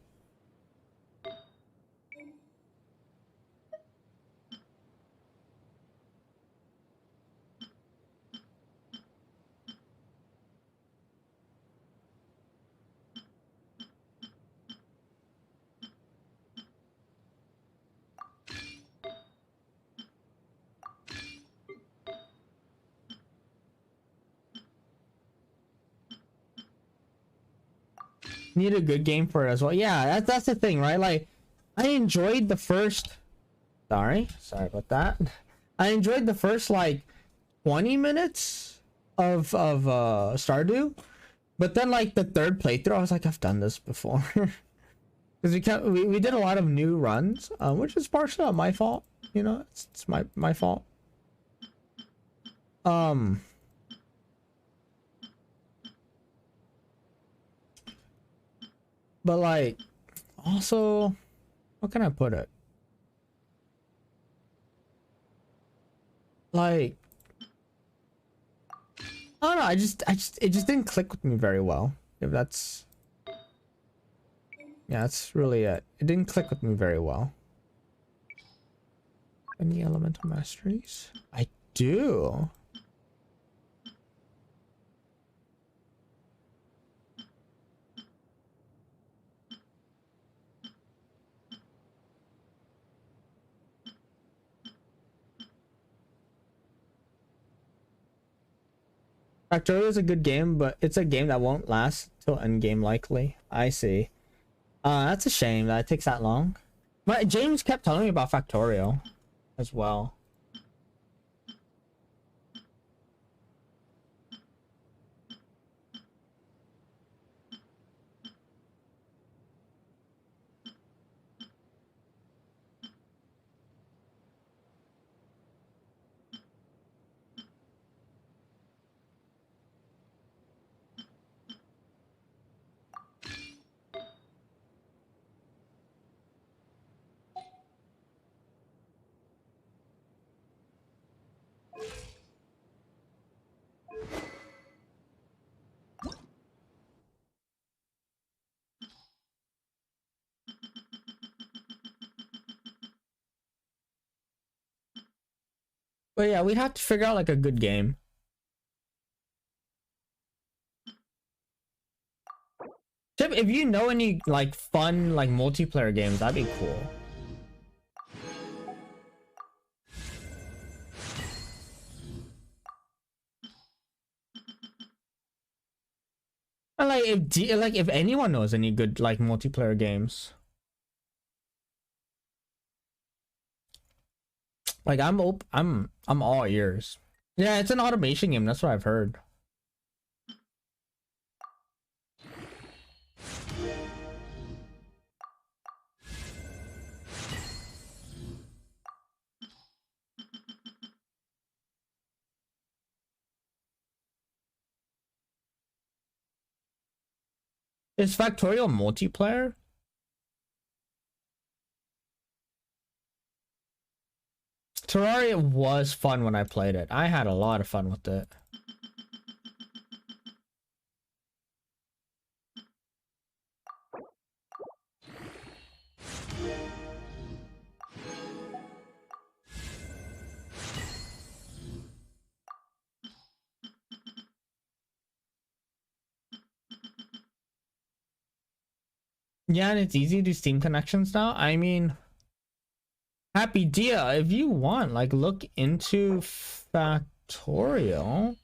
Speaker 1: Need a good game for it as well. Yeah, that's the thing, right? Like, I enjoyed the first. Sorry about that. I enjoyed the first like 20 minutes of Stardew, but then like the third playthrough, I was like, I've done this before. Because we did a lot of new runs, which is partially not my fault. You know, it's my fault. But like, also, how can I put it? Like, I don't know. It just didn't click with me very well. If that's, yeah, that's really it. It didn't click with me very well. Any elemental masteries? I do. Factorio is a good game, but it's a game that won't last till endgame likely. I see. That's a shame that it takes that long. But James kept telling me about Factorio as well. But yeah, we'd have to figure out like a good game. Tip, if you know any like fun like multiplayer games, that'd be cool. And like if anyone knows any good like multiplayer games. Like I'm all ears. Yeah, it's an automation game. That's what I've heard. Is Factorial multiplayer? Terraria was fun when I played it. I had a lot of fun with it. Yeah, and it's easy to do Steam connections now. I mean, Happy Dia, if you want, like, look into Factorial.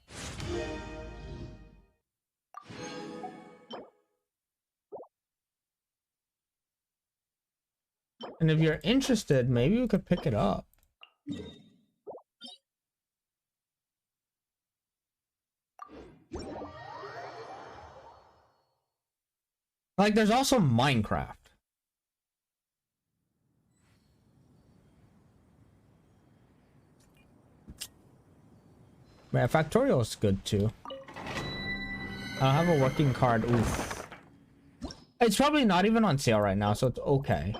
Speaker 1: And if you're interested, maybe we could pick it up. Like, there's also Minecraft. Yeah, Factorial is good too. I'll have a working card. Oof. It's probably not even on sale right now, so it's okay.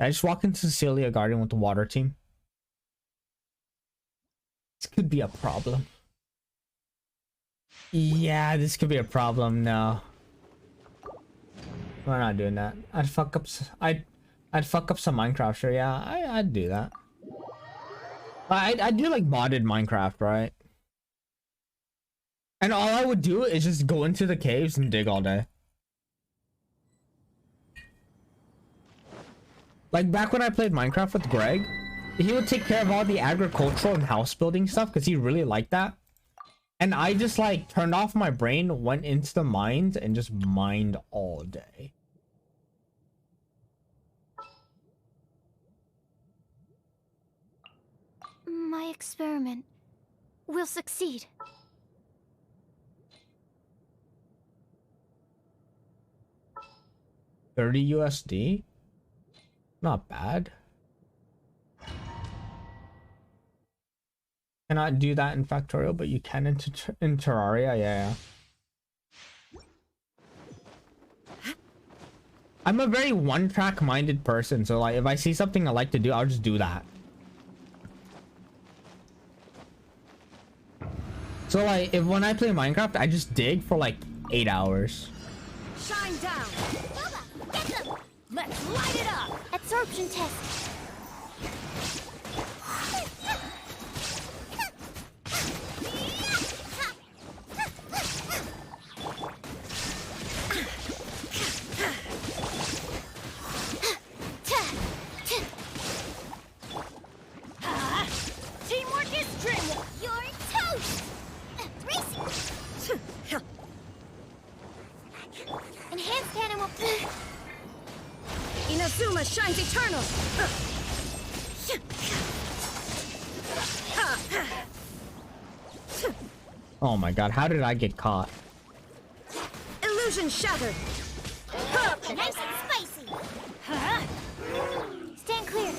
Speaker 1: I just walk into Cecilia Garden with the water team. This could be a problem. Yeah, this could be a problem. No, we're not doing that. I'd fuck up some Minecraft. Sure, yeah, I'd do that. I'd do like modded Minecraft, right? And all I would do is just go into the caves and dig all day. Like back when I played Minecraft with Greg, he would take care of all the agricultural and house building stuff because he really liked that. And I just like turned off my brain, went into the mines, and just mined all day.
Speaker 3: My experiment will succeed.
Speaker 1: $30 USD? Not bad. Cannot do that in Factorial, but you can in Terraria. Yeah. I'm a very one-track minded person, so like if I see something I like to do, I'll just do that. So like if when I play Minecraft, I just dig for like 8 hours.
Speaker 4: Shine down.
Speaker 3: Get them!
Speaker 4: Let's light it up.
Speaker 3: Absorption test.
Speaker 4: Teamwork is dreamwork.
Speaker 3: You're toast! Racing! Enhanced animal...
Speaker 4: Inazuma shines eternal.
Speaker 1: Oh my god, how did I get caught?
Speaker 4: Illusion shattered.
Speaker 3: Nice and spicy! Stand clear!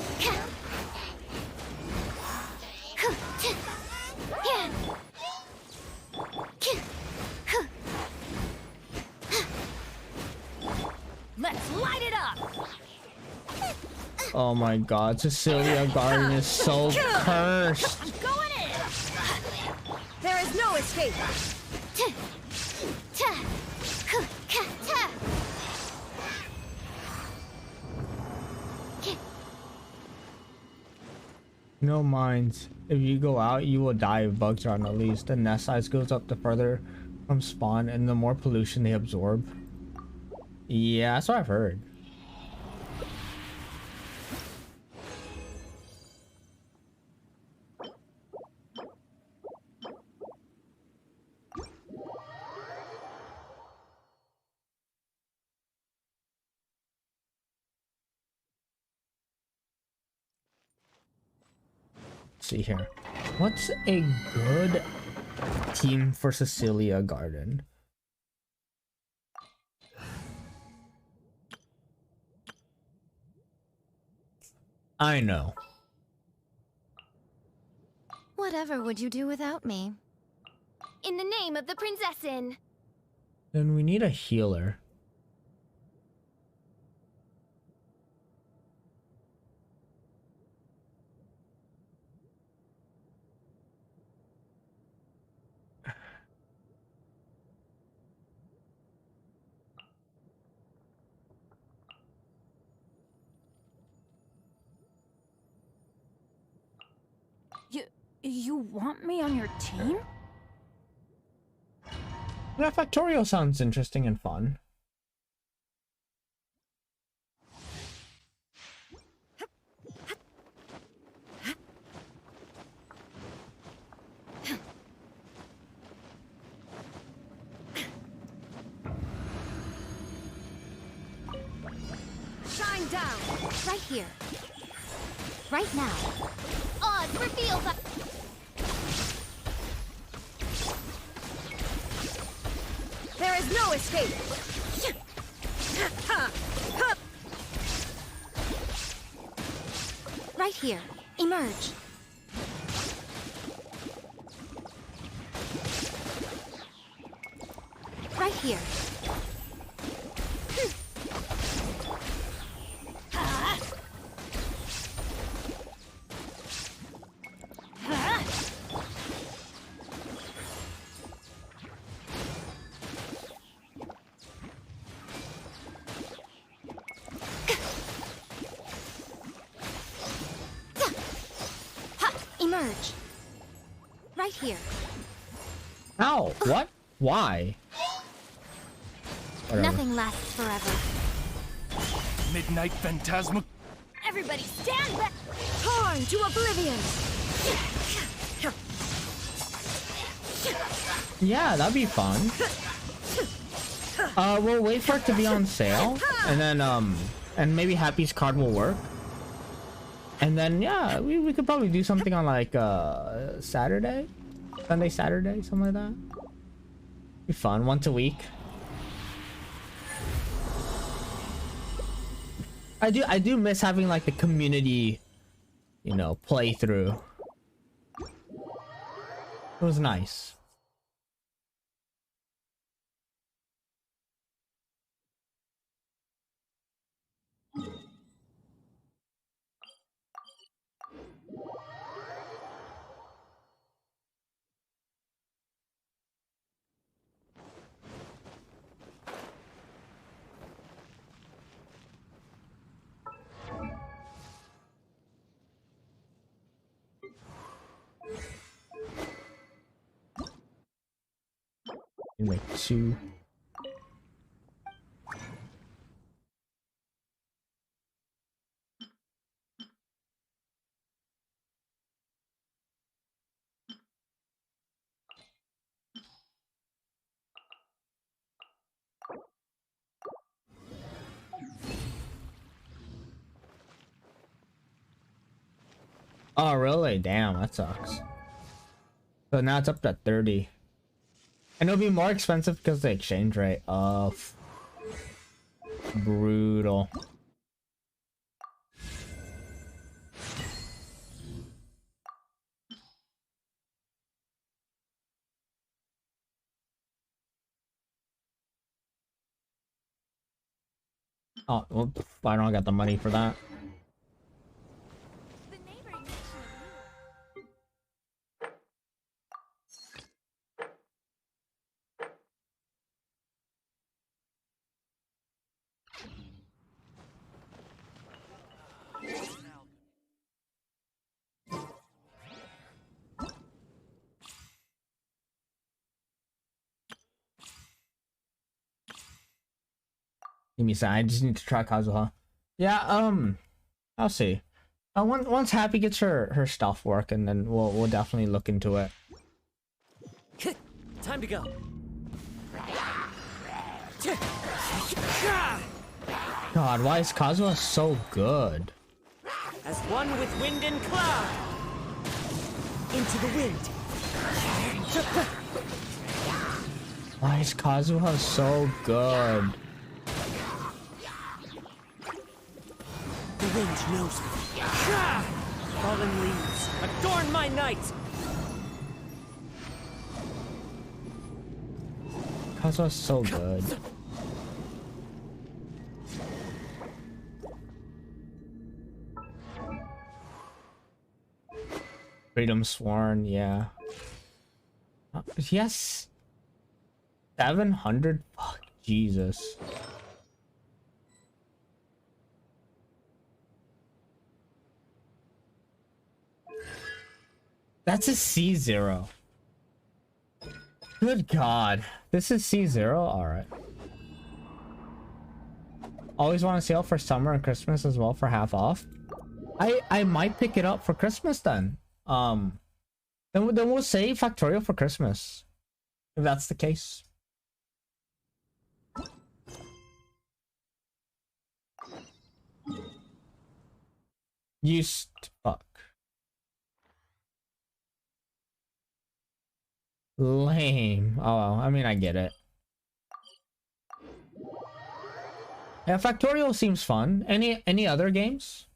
Speaker 4: Let's light it up.
Speaker 1: Oh my god, Cecilia Garden is so cursed.
Speaker 4: I'm going in. There is no escape.
Speaker 1: No mines. If you go out, you will die if bugs are unreleased. The nest size goes up the further from spawn, and the more pollution they absorb. Yeah, that's what I've heard. Let's see here. What's a good team for Cecilia Garden? I know.
Speaker 2: Whatever would you do without me?
Speaker 4: In the name of the princessin.
Speaker 1: Then we need a healer.
Speaker 3: You want me on your team?
Speaker 1: Yeah, Factorio sounds interesting and fun.
Speaker 4: Shine down. Right here. Right now. Odds reveal that. There is no escape.
Speaker 2: Right here. Emerge. Right here. Emerge. Right here.
Speaker 1: Ow! What? Why? Whatever.
Speaker 2: Nothing lasts forever.
Speaker 6: Midnight Phantasma.
Speaker 4: Everybody stand back.
Speaker 2: Torn to oblivion.
Speaker 1: Yeah, that'd be fun. We'll wait for it to be on sale, and then and maybe Happy's card will work. And then yeah, we could probably do something on like Saturday, Sunday, Saturday, something like that. Be fun, once a week. I do miss having like the community, you know, playthrough. It was nice. Like 2. Oh really? Damn, that sucks. So now it's up to 30. And it'll be more expensive because of the exchange rate. Brutal. Oh, well, I don't got the money for that.
Speaker 4: The neighboring nation of Europe.
Speaker 1: Give me a second. I just need to try Kazuha. Yeah, I'll see. Once Happy gets her stuff working, then we'll definitely look into it.
Speaker 5: Time to go.
Speaker 1: God, why is Kazuha so good?
Speaker 5: As one with wind and cloud.
Speaker 4: into the wind.
Speaker 1: Why is Kazuha so good?
Speaker 4: The wind knows me. Fallen leaves, adorn my night!
Speaker 1: Kazuha's so good. Freedom Sworn, yeah. Yes. 700? Fuck, Jesus. That's a C0. Good God. This is C0? Alright. Always want to sale for summer and Christmas as well for half off. I might pick it up for Christmas then. Then we'll save Factorio for Christmas. If that's the case. Fuck. Lame. Oh, well, I mean, I get it. Yeah, Factorial seems fun. Any other games?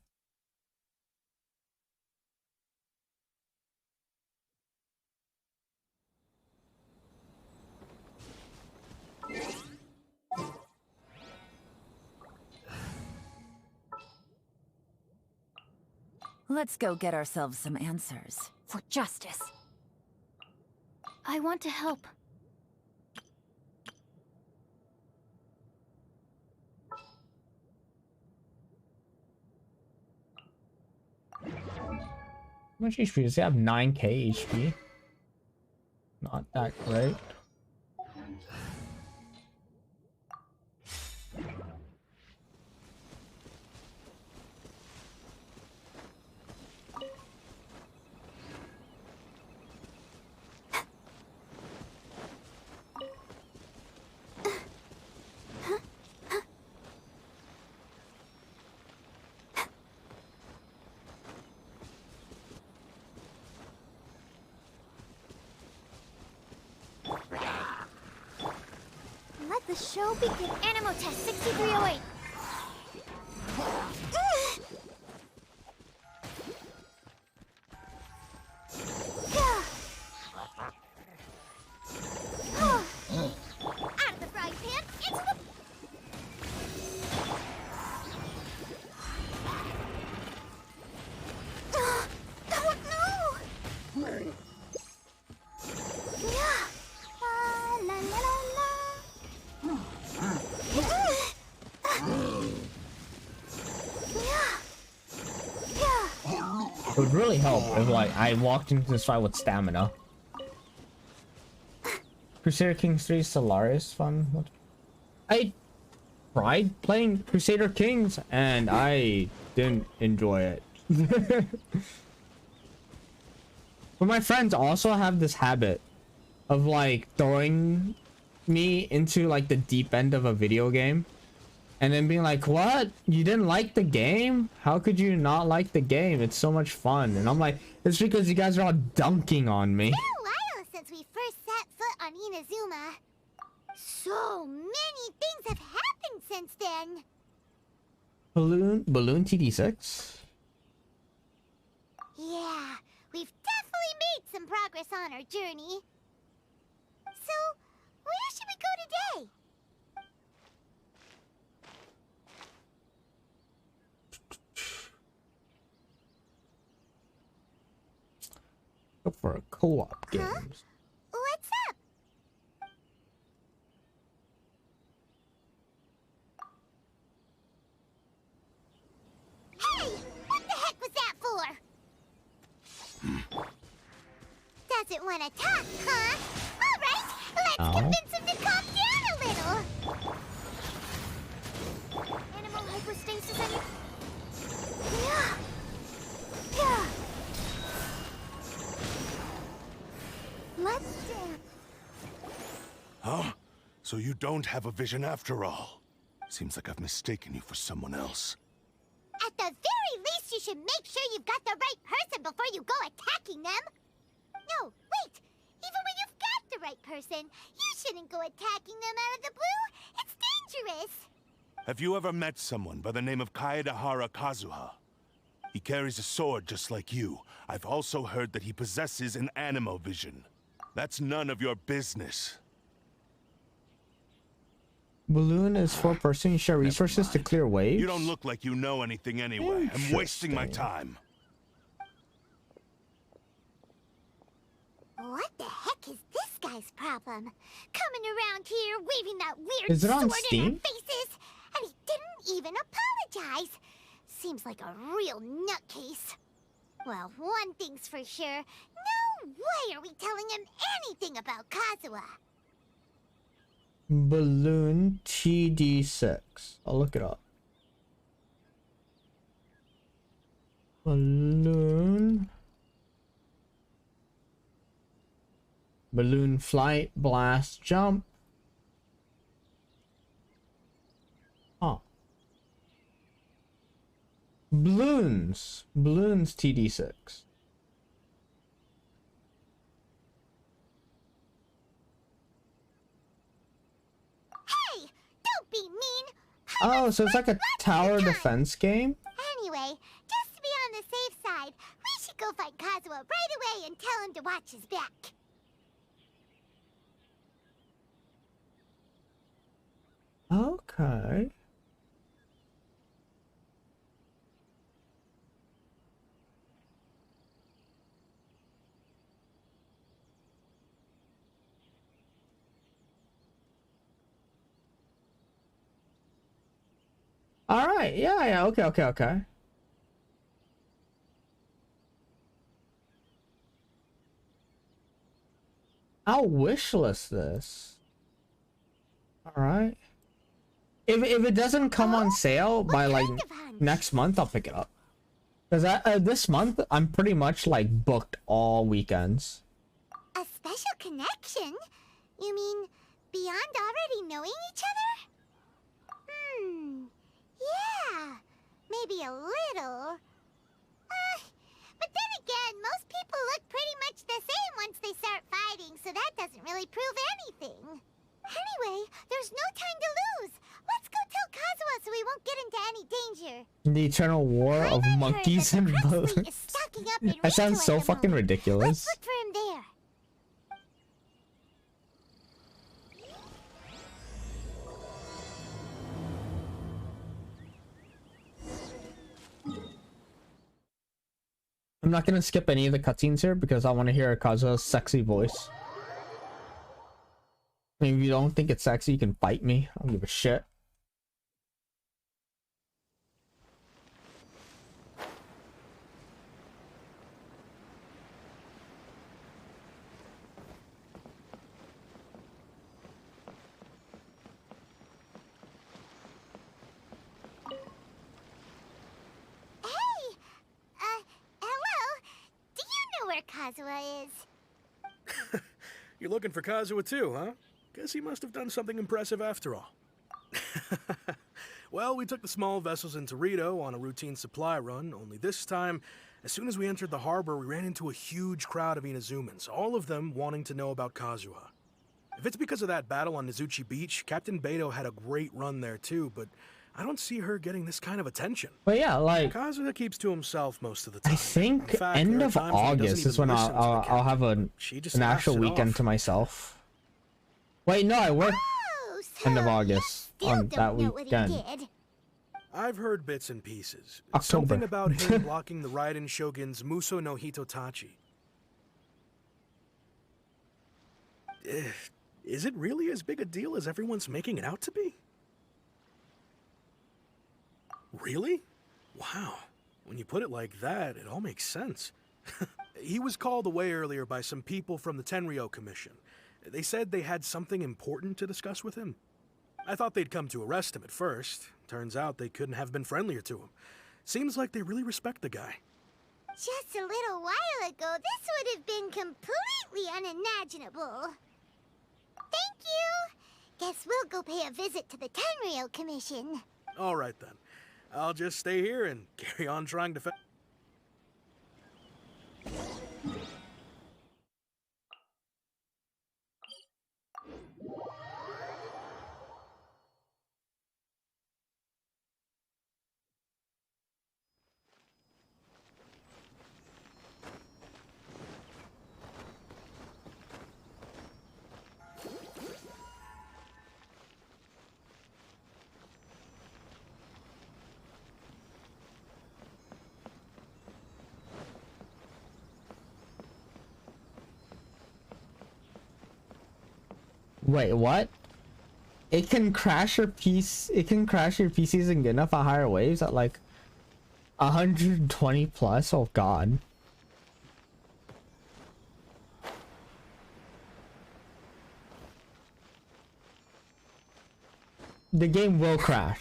Speaker 3: Let's go get ourselves some answers. For justice. I want to help.
Speaker 1: How much HP does he have? 9k HP. Not that great.
Speaker 2: Let the show begin. Animo test 6308. Out of the frying pan, into the... Oh no! La la la la la.
Speaker 1: It would really help if, like, I walked into this fight with stamina. Crusader Kings 3 Solaris fun. What? I tried playing Crusader Kings and I didn't enjoy it. But my friends also have this habit of, like, throwing me into, like, the deep end of a video game and then being like, what? You didn't like the game? How could you not like the game? It's so much fun. And I'm like, it's because you guys are all dunking on me.
Speaker 2: Been a while since we first set foot on Inazuma. So many things have happened since then.
Speaker 1: Balloon TD6?
Speaker 2: Yeah, we've definitely made some progress on our journey. So, where should we go today?
Speaker 1: Go for a co-op game.
Speaker 2: Huh? What's up? Hey! What the heck was that for? Doesn't want to talk, huh? Alright, let's convince him to calm down a little. Animal hypostasis, Yeah. Let's dance.
Speaker 6: Huh? So you don't have a vision after all? Seems like I've mistaken you for someone else.
Speaker 2: At the very least, you should make sure you've got the right person before you go attacking them. No, wait! Even when you've got the right person, you shouldn't go attacking them out of the blue. It's dangerous.
Speaker 6: Have you ever met someone by the name of Kaedahara Kazuha? He carries a sword just like you. I've also heard that he possesses an animo vision. That's none of your business.
Speaker 1: Balloon is for person. You share resources to clear waves.
Speaker 6: You don't look like you know anything anyway. I'm wasting my time.
Speaker 2: What the heck is this guy's problem? Coming around here waving that weird
Speaker 1: Is it on
Speaker 2: sword in our
Speaker 1: Steam?
Speaker 2: faces, and he didn't even apologize. Seems like a real nutcase. Well, one thing's for sure. No way are we telling him anything about Kazuha.
Speaker 1: Balloon TD6. I'll look it up. Balloon. Balloon flight, blast, jump. Oh. Balloons. Balloons TD6.
Speaker 2: Hey, don't be mean.
Speaker 1: Oh, so it's like a tower defense game?
Speaker 2: Anyway, just to be on the safe side, we should go find Kazuha right away and tell him to watch his back.
Speaker 1: Okay. All right. Yeah. Okay. I'll wishlist this. All right. If it doesn't come on sale by like next month, I'll pick it up. Cause this month I'm pretty much like booked all weekends.
Speaker 2: A special connection? You mean beyond already knowing each other? Yeah, maybe a little. But then again, most people look pretty much the same once they start fighting, so that doesn't really prove anything. Anyway, there's no time to lose. Let's go tell Kazuha so we won't get into any danger.
Speaker 1: The eternal war of monkeys and balloons. That sounds so fucking ridiculous.
Speaker 2: Let's look for him there.
Speaker 1: I'm not gonna skip any of the cutscenes here because I want to hear Kazuha's sexy voice. I mean, if you don't think it's sexy, you can fight me. I don't give a shit.
Speaker 2: Kazuha is.
Speaker 7: You're looking for Kazuha too, huh? Guess he must have done something impressive after all. Well, we took the small vessels into Rito on a routine supply run, only this time, as soon as we entered the harbor, we ran into a huge crowd of Inazumans, all of them wanting to know about Kazuha. If it's because of that battle on Nizuchi Beach, Captain Beto had a great run there too, but I don't see her getting this kind of attention.
Speaker 1: But yeah, like
Speaker 7: Kazuha keeps to himself most of the time.
Speaker 1: I think
Speaker 7: In fact,
Speaker 1: end
Speaker 7: there are
Speaker 1: of
Speaker 7: times when he doesn't
Speaker 1: August is
Speaker 7: even
Speaker 1: when
Speaker 7: listen to the
Speaker 1: I'll have
Speaker 7: captain. She just
Speaker 1: an
Speaker 7: laughs
Speaker 1: actual
Speaker 7: it
Speaker 1: weekend
Speaker 7: off.
Speaker 1: to myself. Wait, no, I work
Speaker 2: Oh, so
Speaker 1: end of August
Speaker 2: you still
Speaker 1: on
Speaker 2: don't
Speaker 1: that
Speaker 2: know what he
Speaker 1: weekend.
Speaker 2: did.
Speaker 7: I've heard bits and pieces.
Speaker 1: October.
Speaker 7: Something about him blocking the Raiden Shogun's Muso no Hitotachi. Is it really as big a deal as everyone's making it out to be? Really? Wow. When you put it like that, it all makes sense. He was called away earlier by some people from the Tenryo Commission. They said they had something important to discuss with him. I thought they'd come to arrest him at first. Turns out they couldn't have been friendlier to him. Seems like they really respect the guy.
Speaker 2: Just a little while ago, this would have been completely unimaginable. Thank you. Guess we'll go pay a visit to the Tenryo Commission.
Speaker 7: All right then. I'll just stay here and carry on trying to
Speaker 1: Wait, what? It can crash your PC. It can crash your PCs and get enough at higher waves at like 120 plus. Oh god. The game will crash.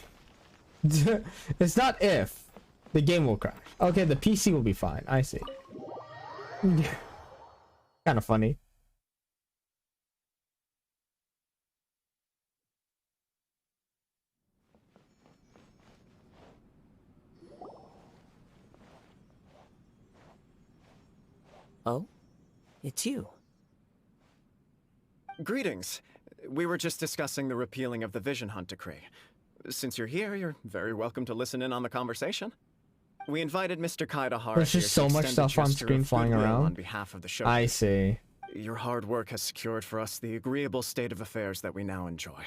Speaker 1: It's not if. The game will crash. Okay, the PC will be fine. I see. Kind of funny.
Speaker 5: Oh? It's you.
Speaker 8: Greetings. We were just discussing the repealing of the Vision Hunt decree. Since you're here, you're very welcome to listen in on the conversation. We invited Mr. Kaidahara
Speaker 1: There's just so much stuff on screen flying around.
Speaker 8: On behalf of the show.
Speaker 1: I see.
Speaker 8: Your hard work has secured for us the agreeable state of affairs that we now enjoy.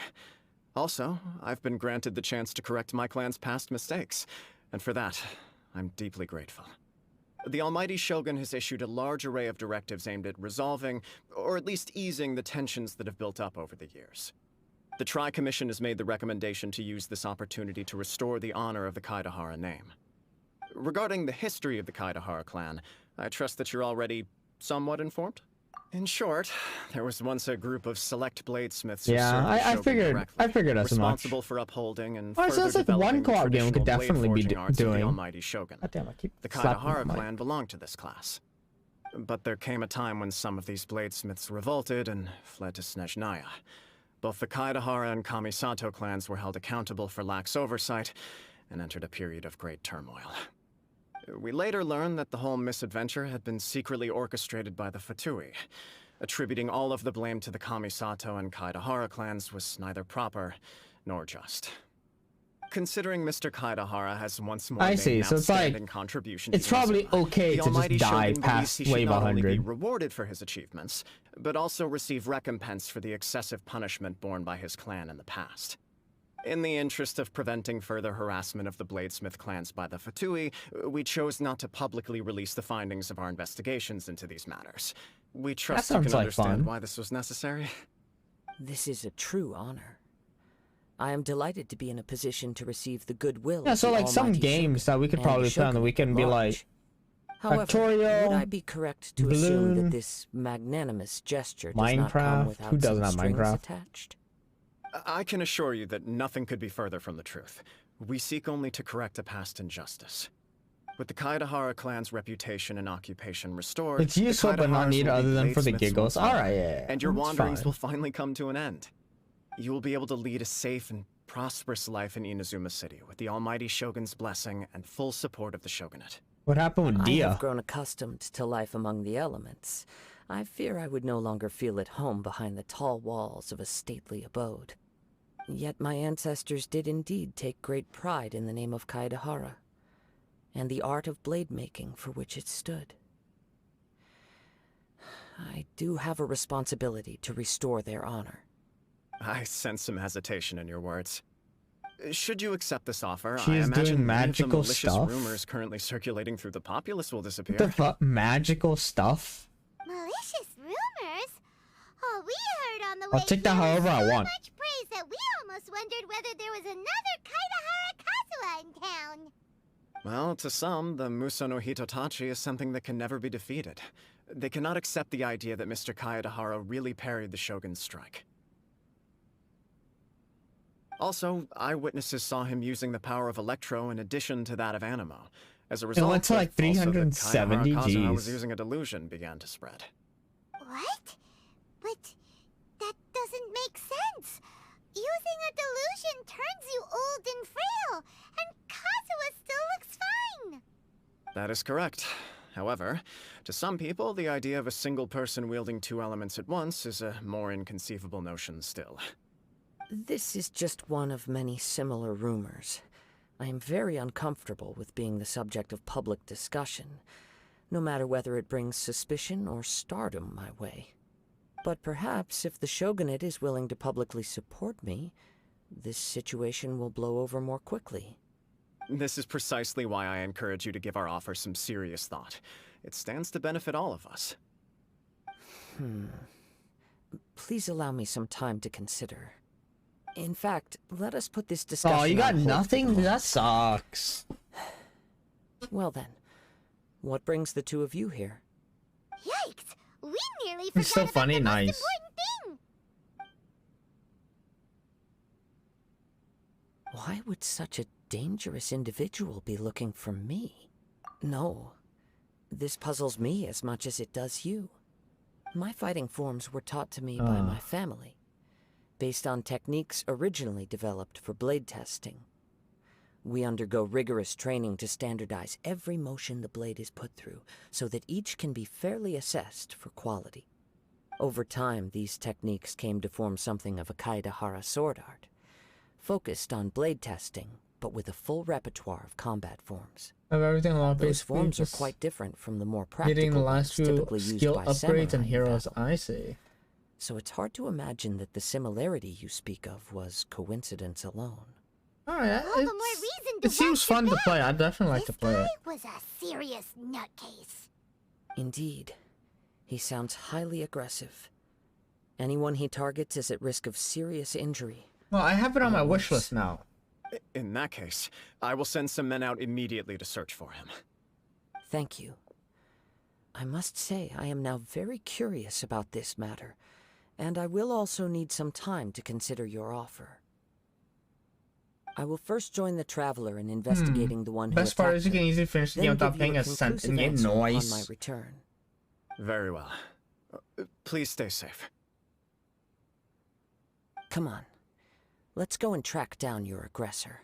Speaker 8: Also, I've been granted the chance to correct my clan's past mistakes, and for that, I'm deeply grateful. The Almighty Shogun has issued a large array of directives aimed at resolving, or at least easing, the tensions that have built up over the years. The Tri-Commission has made the recommendation to use this opportunity to restore the honor of the Kaidahara name. Regarding the history of the Kaidahara clan, I trust that you're already somewhat informed? In short, there was once a group of select bladesmiths who served the Shogun directly,
Speaker 1: I figured as much.
Speaker 8: Responsible for upholding and
Speaker 1: Oh, so
Speaker 8: further
Speaker 1: that's like
Speaker 8: developing
Speaker 1: one co-op
Speaker 8: the
Speaker 1: game we could
Speaker 8: traditional
Speaker 1: definitely be
Speaker 8: blade-forging arts of
Speaker 1: doing.
Speaker 8: the Almighty Shogun.
Speaker 1: God damn, I keep
Speaker 8: The
Speaker 1: slapping
Speaker 8: Kaidahara
Speaker 1: my mic.
Speaker 8: clan belonged to this class. But there came a time when some of these bladesmiths revolted and fled to Snezhnaya. Both the Kaidahara and Kamisato clans were held accountable for lax oversight and entered a period of great turmoil. We later learned that the whole misadventure had been secretly orchestrated by the Fatui. Attributing all of the blame to the Kamisato and Kaidahara clans was neither proper nor just. Considering Mr. Kaidahara has once more
Speaker 1: I
Speaker 8: made
Speaker 1: see,
Speaker 8: an
Speaker 1: so it's like,
Speaker 8: outstanding contribution
Speaker 1: it's
Speaker 8: to
Speaker 1: probably
Speaker 8: Inazuma,
Speaker 1: okay
Speaker 8: the
Speaker 1: to just
Speaker 8: Almighty
Speaker 1: die
Speaker 8: Shogun
Speaker 1: past
Speaker 8: believes he should
Speaker 1: wave
Speaker 8: not only be
Speaker 1: 100.
Speaker 8: rewarded for his achievements, but also receive recompense for the excessive punishment borne by his clan in the past. In the interest of preventing further harassment of the Bladesmith clans by the Fatui, we chose not to publicly release the findings of our investigations into these matters. We trust you
Speaker 1: sounds
Speaker 8: can
Speaker 1: like
Speaker 8: understand
Speaker 1: fun.
Speaker 8: why this was necessary.
Speaker 5: This is a true honor. I am delighted to be in a position to receive the goodwill
Speaker 1: Yeah,
Speaker 5: of
Speaker 1: so
Speaker 5: the
Speaker 1: like some
Speaker 5: Almighty
Speaker 1: games
Speaker 5: Shogun
Speaker 1: that we could
Speaker 5: and
Speaker 1: probably
Speaker 5: the
Speaker 1: play on the
Speaker 5: Shogun
Speaker 1: weekend be
Speaker 5: at
Speaker 1: like
Speaker 5: large. However,
Speaker 1: Factorio,
Speaker 5: would I be correct to assume
Speaker 1: Balloon,
Speaker 5: that this magnanimous gesture does not come
Speaker 1: Minecraft.
Speaker 5: without
Speaker 1: Who doesn't
Speaker 5: some
Speaker 1: have
Speaker 5: strings
Speaker 1: Minecraft?
Speaker 5: attached?
Speaker 8: I can assure you that nothing could be further from the truth. We seek only to correct a past injustice. With the Kaidahara clan's reputation and occupation restored,
Speaker 1: It's useful
Speaker 8: the
Speaker 1: but not
Speaker 8: Kaidaharas
Speaker 1: needed
Speaker 8: will be
Speaker 1: other than for the
Speaker 8: bladesmiths
Speaker 1: giggles.
Speaker 8: once more,
Speaker 1: Alright, yeah.
Speaker 8: and your
Speaker 1: that's
Speaker 8: wanderings
Speaker 1: fine.
Speaker 8: will finally come to an end. You will be able to lead a safe and prosperous life in Inazuma City with the Almighty Shogun's blessing and full support of the Shogunate.
Speaker 1: What happened with
Speaker 5: I
Speaker 1: Dia?
Speaker 5: have grown accustomed to life among the elements. I fear I would no longer feel at home behind the tall walls of a stately abode. Yet my ancestors did indeed take great pride in the name of Kaidahara, and the art of blade making for which it stood. I do have a responsibility to restore their honor.
Speaker 8: I sense some hesitation in your words. Should you accept this offer,
Speaker 1: She
Speaker 8: I
Speaker 1: is
Speaker 8: imagine
Speaker 1: doing
Speaker 8: many of the
Speaker 1: magical
Speaker 8: malicious
Speaker 1: stuff?
Speaker 8: rumors currently circulating through the populace will disappear.
Speaker 1: What the fuck? Magical stuff?
Speaker 2: Malicious rumors? Oh, we heard on the
Speaker 1: I'll
Speaker 2: way
Speaker 1: take that
Speaker 2: here
Speaker 1: however I
Speaker 2: so
Speaker 1: want.
Speaker 2: much praise that we almost wondered whether there was another Kaidahara Kazuha in town.
Speaker 8: Well, to some, the Muso no Hitotachi is something that can never be defeated. They cannot accept the idea that Mr. Kaedahara really parried the Shogun's strike. Also, eyewitnesses saw him using the power of Electro in addition to that of Animo. As a result,
Speaker 1: went to, like,
Speaker 8: also that
Speaker 1: 370
Speaker 8: Kaedahara Kazuha was
Speaker 1: Gs.
Speaker 8: using a delusion began to spread.
Speaker 2: What? But that doesn't make sense. Using a delusion turns you old and frail, and Kazuha still looks fine.
Speaker 8: That is correct. However, to some people, the idea of a single person wielding two elements at once is a more inconceivable notion still.
Speaker 5: This is just one of many similar rumors. I am very uncomfortable with being the subject of public discussion, no matter whether it brings suspicion or stardom my way. But perhaps if the Shogunate is willing to publicly support me, this situation will blow over more quickly.
Speaker 8: This is precisely why I encourage you to give our offer some serious thought. It stands to benefit all of us.
Speaker 5: please allow me some time to consider. In fact, let us put this discussion
Speaker 1: Oh, you got
Speaker 5: on hold for the
Speaker 1: nothing?
Speaker 5: moment.
Speaker 1: That sucks.
Speaker 5: Well then, what brings the two of you here?
Speaker 2: Yikes! We nearly
Speaker 1: It's
Speaker 2: forgot
Speaker 1: so
Speaker 2: about
Speaker 1: funny,
Speaker 2: the most
Speaker 1: nice.
Speaker 2: important thing!
Speaker 5: Why would such a dangerous individual be looking for me? No, this puzzles me as much as it does you. My fighting forms were taught to me by my family, based on techniques originally developed for blade testing. We undergo rigorous training to standardize every motion the blade is put through, so that each can be fairly assessed for quality. Over time, these techniques came to form something of a Kaedahara sword art, focused on blade testing, but with a full repertoire of combat forms.
Speaker 1: Of everything along
Speaker 5: Those forms are
Speaker 1: just
Speaker 5: quite different from the more
Speaker 1: getting the
Speaker 5: practical
Speaker 1: last
Speaker 5: ones
Speaker 1: few
Speaker 5: typically used
Speaker 1: skill
Speaker 5: by
Speaker 1: upgrades
Speaker 5: samurai
Speaker 1: and
Speaker 5: in
Speaker 1: heroes.
Speaker 5: battle.
Speaker 1: I see.
Speaker 5: So it's hard to imagine that the similarity you speak of was coincidence alone.
Speaker 1: Alright,
Speaker 2: All the more reason to
Speaker 1: it seems
Speaker 2: watch
Speaker 1: fun
Speaker 2: your
Speaker 1: to play.
Speaker 2: back.
Speaker 1: I'd definitely like to
Speaker 2: This
Speaker 1: play
Speaker 2: guy
Speaker 1: it.
Speaker 2: was a serious nutcase.
Speaker 5: Indeed. He sounds highly aggressive. Anyone he targets is at risk of serious injury.
Speaker 1: Well, I have it on my wish
Speaker 5: Worse.
Speaker 1: list now.
Speaker 8: In that case, I will send some men out immediately to search for him.
Speaker 5: Thank you. I must say I am now very curious about this matter, and I will also need some time to consider your offer. I will first join the Traveler in investigating the one who
Speaker 1: Best part
Speaker 5: attacked
Speaker 1: is you can
Speaker 5: her,
Speaker 1: easily finish the
Speaker 5: then
Speaker 1: game without
Speaker 5: give you
Speaker 1: paying a cent
Speaker 5: conclusive
Speaker 1: in game
Speaker 5: answer upon my
Speaker 1: noise.
Speaker 5: return.
Speaker 8: Very well. Please stay safe.
Speaker 5: Come on. Let's go and track down your aggressor.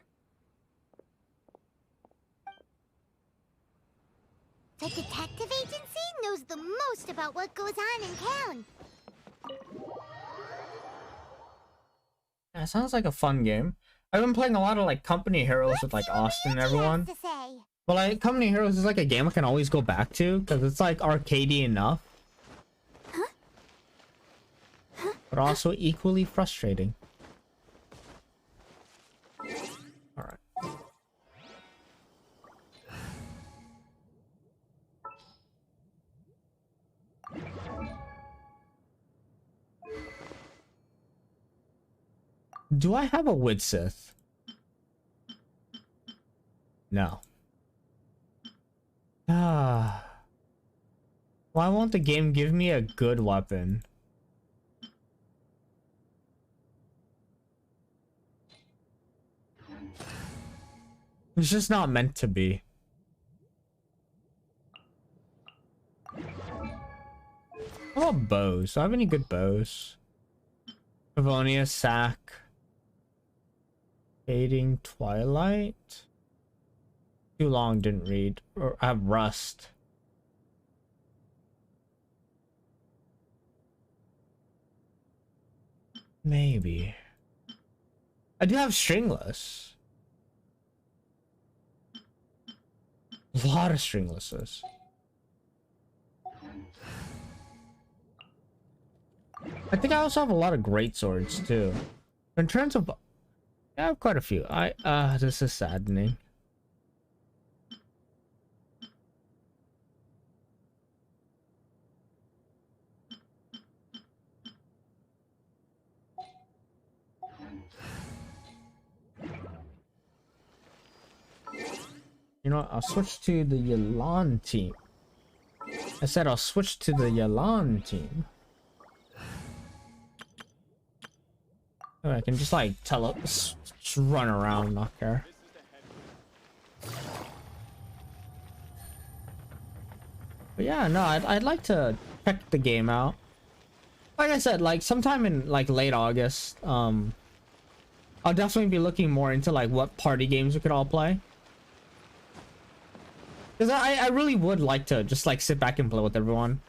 Speaker 2: The detective agency knows the most about what goes on in town.
Speaker 1: That sounds like a fun game. I've been playing a lot of like Company Heroes with like Austin and everyone.
Speaker 2: To say.
Speaker 1: But like Company Heroes is like a game I can always go back to because it's like arcadey enough. But also equally frustrating. Alright. Do I have a Widsith? No. Why won't the game give me a good weapon? It's just not meant to be. What about bows? Do I have any good bows? Pavonia, Sack. Fading Twilight? Too long, didn't read. Or I have Rust. Maybe. I do have Stringless. A lot of Stringlesses. I think I also have a lot of great swords too. In terms of, I have quite a few. This is saddening. You know what? I'll switch to the Yelan team. I said I'll switch to the Yelan team. Oh, I can just like just run around, not care. But yeah, no, I'd like to check the game out. Like I said, like sometime in like late August, I'll definitely be looking more into like what party games we could all play. Because I really would like to just like sit back and play with everyone.